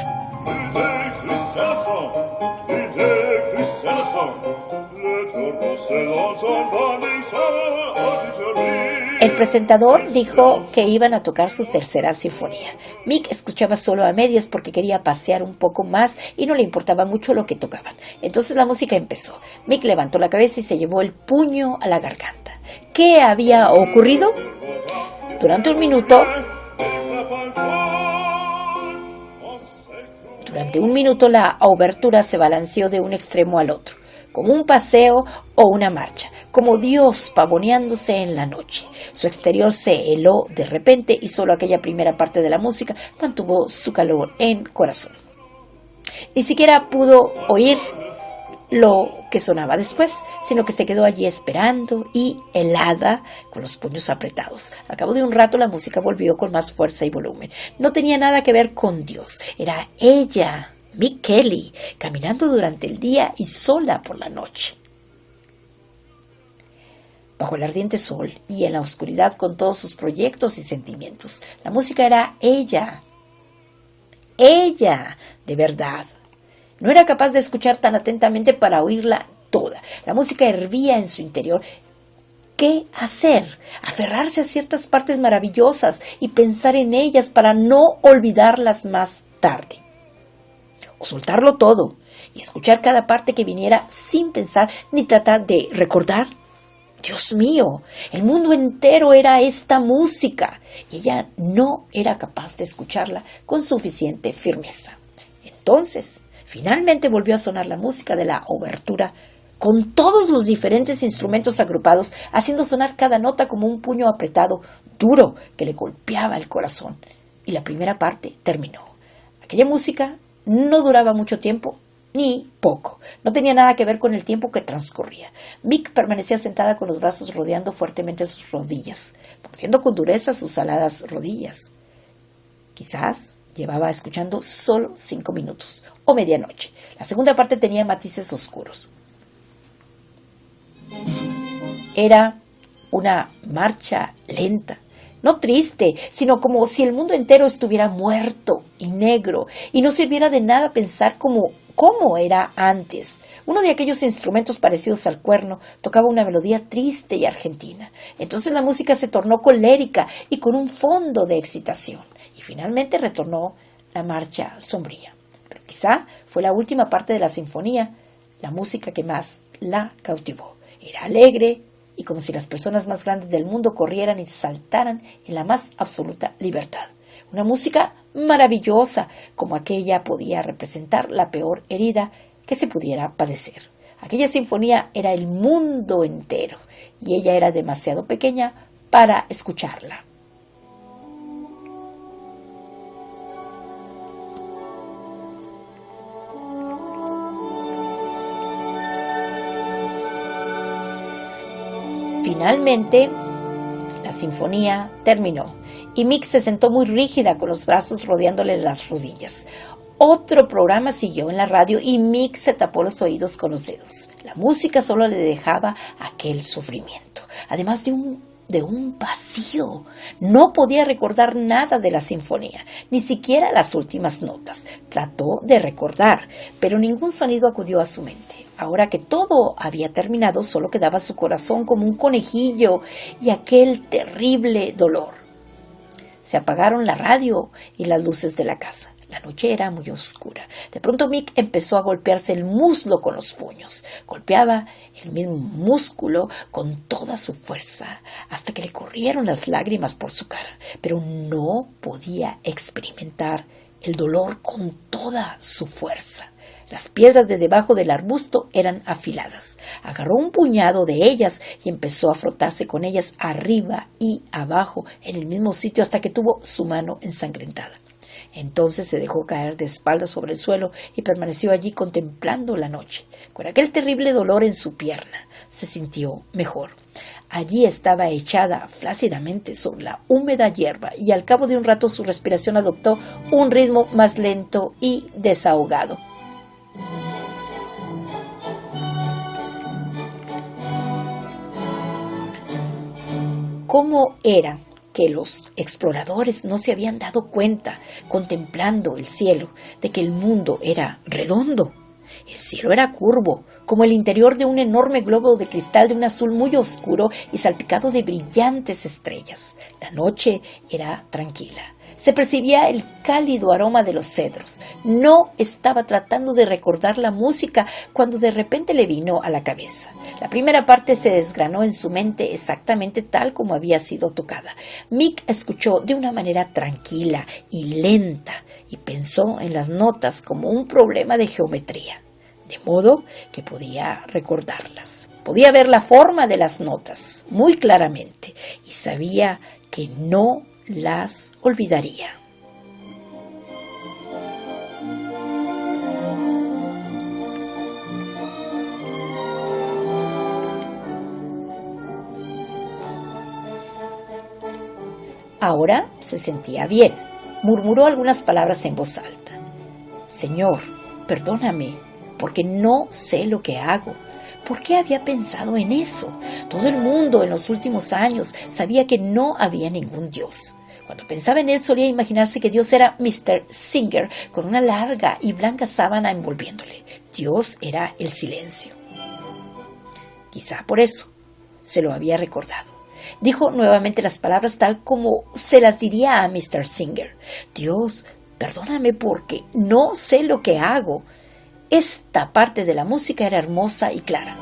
El presentador dijo que iban a tocar su tercera sinfonía. Mick escuchaba solo a medias porque quería pasear un poco más y no le importaba mucho lo que tocaban. Entonces la música empezó. Mick levantó la cabeza y se llevó el puño a la garganta. ¿Qué había ocurrido? Durante un minuto, la obertura se balanceó de un extremo al otro, como un paseo o una marcha, como Dios pavoneándose en la noche. Su exterior se heló de repente y solo aquella primera parte de la música mantuvo su calor en corazón. Ni siquiera pudo oír lo que sonaba después, sino que se quedó allí esperando y helada, con los puños apretados. Al cabo de un rato la música volvió con más fuerza y volumen. No tenía nada que ver con Dios, era ella, Mick Kelly, caminando durante el día y sola por la noche. Bajo el ardiente sol y en la oscuridad con todos sus proyectos y sentimientos, la música era ella, de verdad. No era capaz de escuchar tan atentamente para oírla toda. La música hervía en su interior. ¿Qué hacer? Aferrarse a ciertas partes maravillosas y pensar en ellas para no olvidarlas más tarde. O soltarlo todo y escuchar cada parte que viniera sin pensar ni tratar de recordar. Dios mío, el mundo entero era esta música y ella no era capaz de escucharla con suficiente firmeza. Entonces, finalmente volvió a sonar la música de la obertura con todos los diferentes instrumentos agrupados, haciendo sonar cada nota como un puño apretado, duro, que le golpeaba el corazón. Y la primera parte terminó. Aquella música no duraba mucho tiempo, ni poco. No tenía nada que ver con el tiempo que transcurría. Mick permanecía sentada con los brazos rodeando fuertemente sus rodillas, mordiendo con dureza sus aladas rodillas. Quizás llevaba escuchando solo 5 minutos o medianoche. La segunda parte tenía matices oscuros. Era una marcha lenta, no triste, sino como si el mundo entero estuviera muerto y negro y no sirviera de nada pensar cómo era antes. Uno de aquellos instrumentos parecidos al cuerno tocaba una melodía triste y argentina. Entonces la música se tornó colérica y con un fondo de excitación. Y finalmente retornó la marcha sombría. Pero quizá fue la última parte de la sinfonía, la música que más la cautivó. Era alegre y como si las personas más grandes del mundo corrieran y saltaran en la más absoluta libertad. Una música maravillosa, como aquella podía representar la peor herida que se pudiera padecer. Aquella sinfonía era el mundo entero y ella era demasiado pequeña para escucharla. Finalmente, la sinfonía terminó y Mick se sentó muy rígida con los brazos rodeándole las rodillas. Otro programa siguió en la radio y Mick se tapó los oídos con los dedos. La música solo le dejaba aquel sufrimiento, además de un vacío. No podía recordar nada de la sinfonía, ni siquiera las últimas notas. Trató de recordar, pero ningún sonido acudió a su mente. Ahora que todo había terminado, solo quedaba su corazón como un conejillo y aquel terrible dolor. Se apagaron la radio y las luces de la casa. La noche era muy oscura. De pronto Mick empezó a golpearse el muslo con los puños. Golpeaba el mismo músculo con toda su fuerza hasta que le corrieron las lágrimas por su cara. Pero no podía experimentar el dolor con toda su fuerza. Las piedras de debajo del arbusto eran afiladas. Agarró un puñado de ellas y empezó a frotarse con ellas arriba y abajo en el mismo sitio hasta que tuvo su mano ensangrentada. Entonces se dejó caer de espaldas sobre el suelo y permaneció allí contemplando la noche. Con aquel terrible dolor en su pierna, se sintió mejor. Allí estaba echada flácidamente sobre la húmeda hierba y al cabo de un rato su respiración adoptó un ritmo más lento y desahogado. ¿Cómo era que los exploradores no se habían dado cuenta, contemplando el cielo, de que el mundo era redondo? El cielo era curvo, como el interior de un enorme globo de cristal de un azul muy oscuro y salpicado de brillantes estrellas. La noche era tranquila. Se percibía el cálido aroma de los cedros. No estaba tratando de recordar la música cuando de repente le vino a la cabeza. La primera parte se desgranó en su mente exactamente tal como había sido tocada. Mick escuchó de una manera tranquila y lenta y pensó en las notas como un problema de geometría, de modo que podía recordarlas. Podía ver la forma de las notas muy claramente y sabía que no las olvidaría. Ahora se sentía bien. Murmuró algunas palabras en voz alta. Señor, perdóname, porque no sé lo que hago. ¿Por qué había pensado en eso? Todo el mundo en los últimos años sabía que no había ningún Dios. Cuando pensaba en él solía imaginarse que Dios era Mr. Singer con una larga y blanca sábana envolviéndole. Dios era el silencio. Quizá por eso se lo había recordado. Dijo nuevamente las palabras tal como se las diría a Mr. Singer. Dios, perdóname porque no sé lo que hago. Esta parte de la música era hermosa y clara.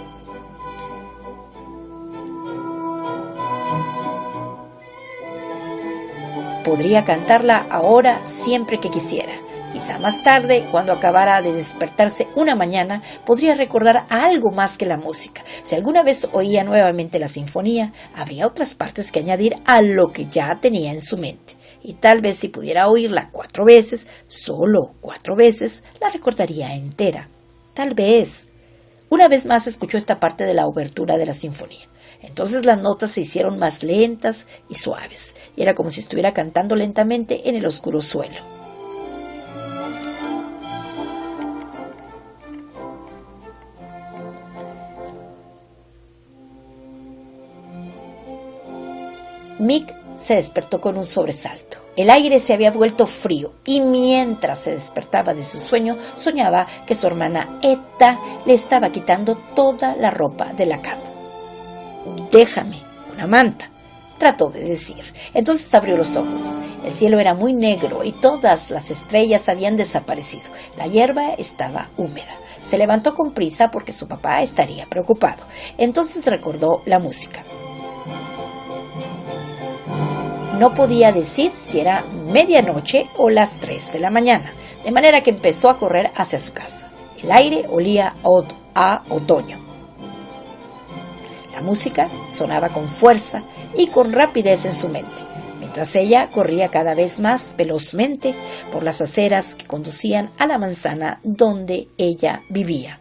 Podría cantarla ahora siempre que quisiera. Quizá más tarde, cuando acabara de despertarse una mañana, podría recordar algo más que la música. Si alguna vez oía nuevamente la sinfonía, habría otras partes que añadir a lo que ya tenía en su mente. Y tal vez si pudiera oírla 4 veces, solo 4 veces, la recordaría entera. Tal vez. Una vez más escuchó esta parte de la obertura de la sinfonía. Entonces las notas se hicieron más lentas y suaves, y era como si estuviera cantando lentamente en el oscuro suelo. Mick se despertó con un sobresalto. El aire se había vuelto frío y mientras se despertaba de su sueño, soñaba que su hermana Etta le estaba quitando toda la ropa de la cama. «Déjame una manta», trató de decir. Entonces abrió los ojos. El cielo era muy negro y todas las estrellas habían desaparecido. La hierba estaba húmeda. Se levantó con prisa porque su papá estaría preocupado. Entonces recordó la música. No podía decir si era medianoche o las 3 de la mañana, de manera que empezó a correr hacia su casa. El aire olía a otoño. La música sonaba con fuerza y con rapidez en su mente, mientras ella corría cada vez más velozmente por las aceras que conducían a la manzana donde ella vivía.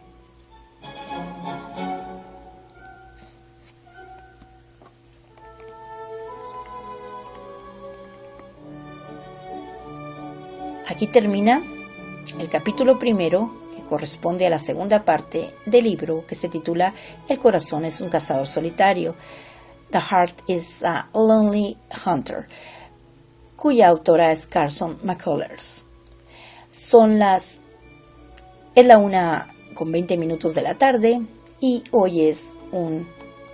Aquí termina el capítulo primero, que corresponde a la segunda parte del libro que se titula El corazón es un cazador solitario, The Heart is a Lonely Hunter, cuya autora es Carson McCullers. Es la 1:20 de la tarde y hoy es un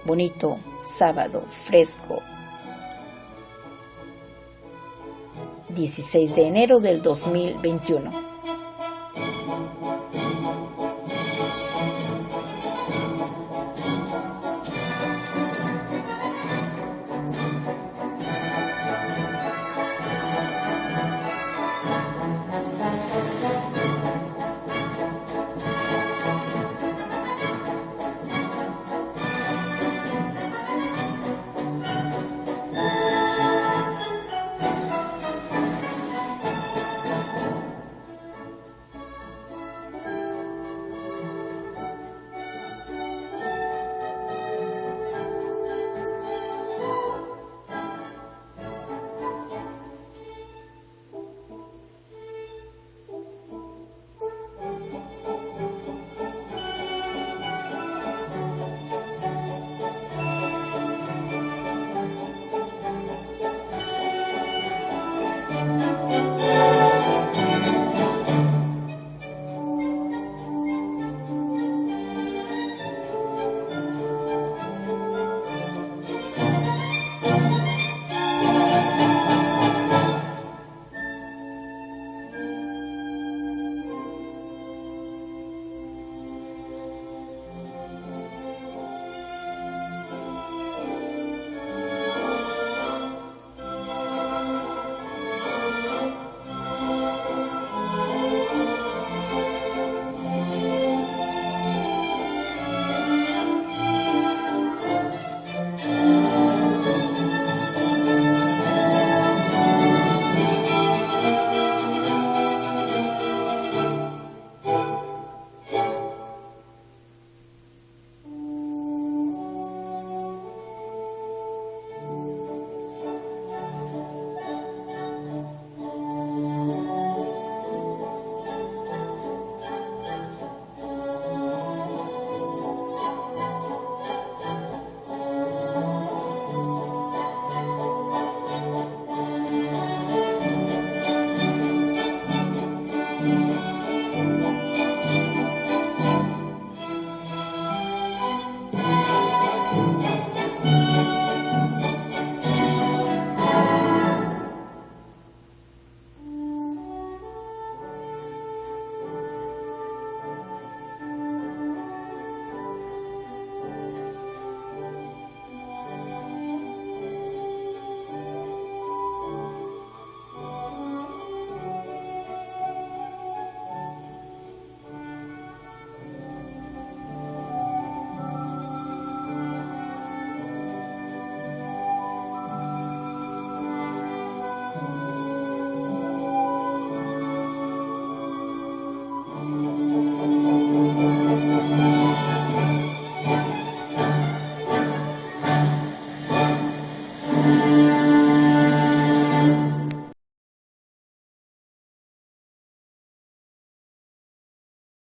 bonito sábado fresco, 16 de enero del 2021.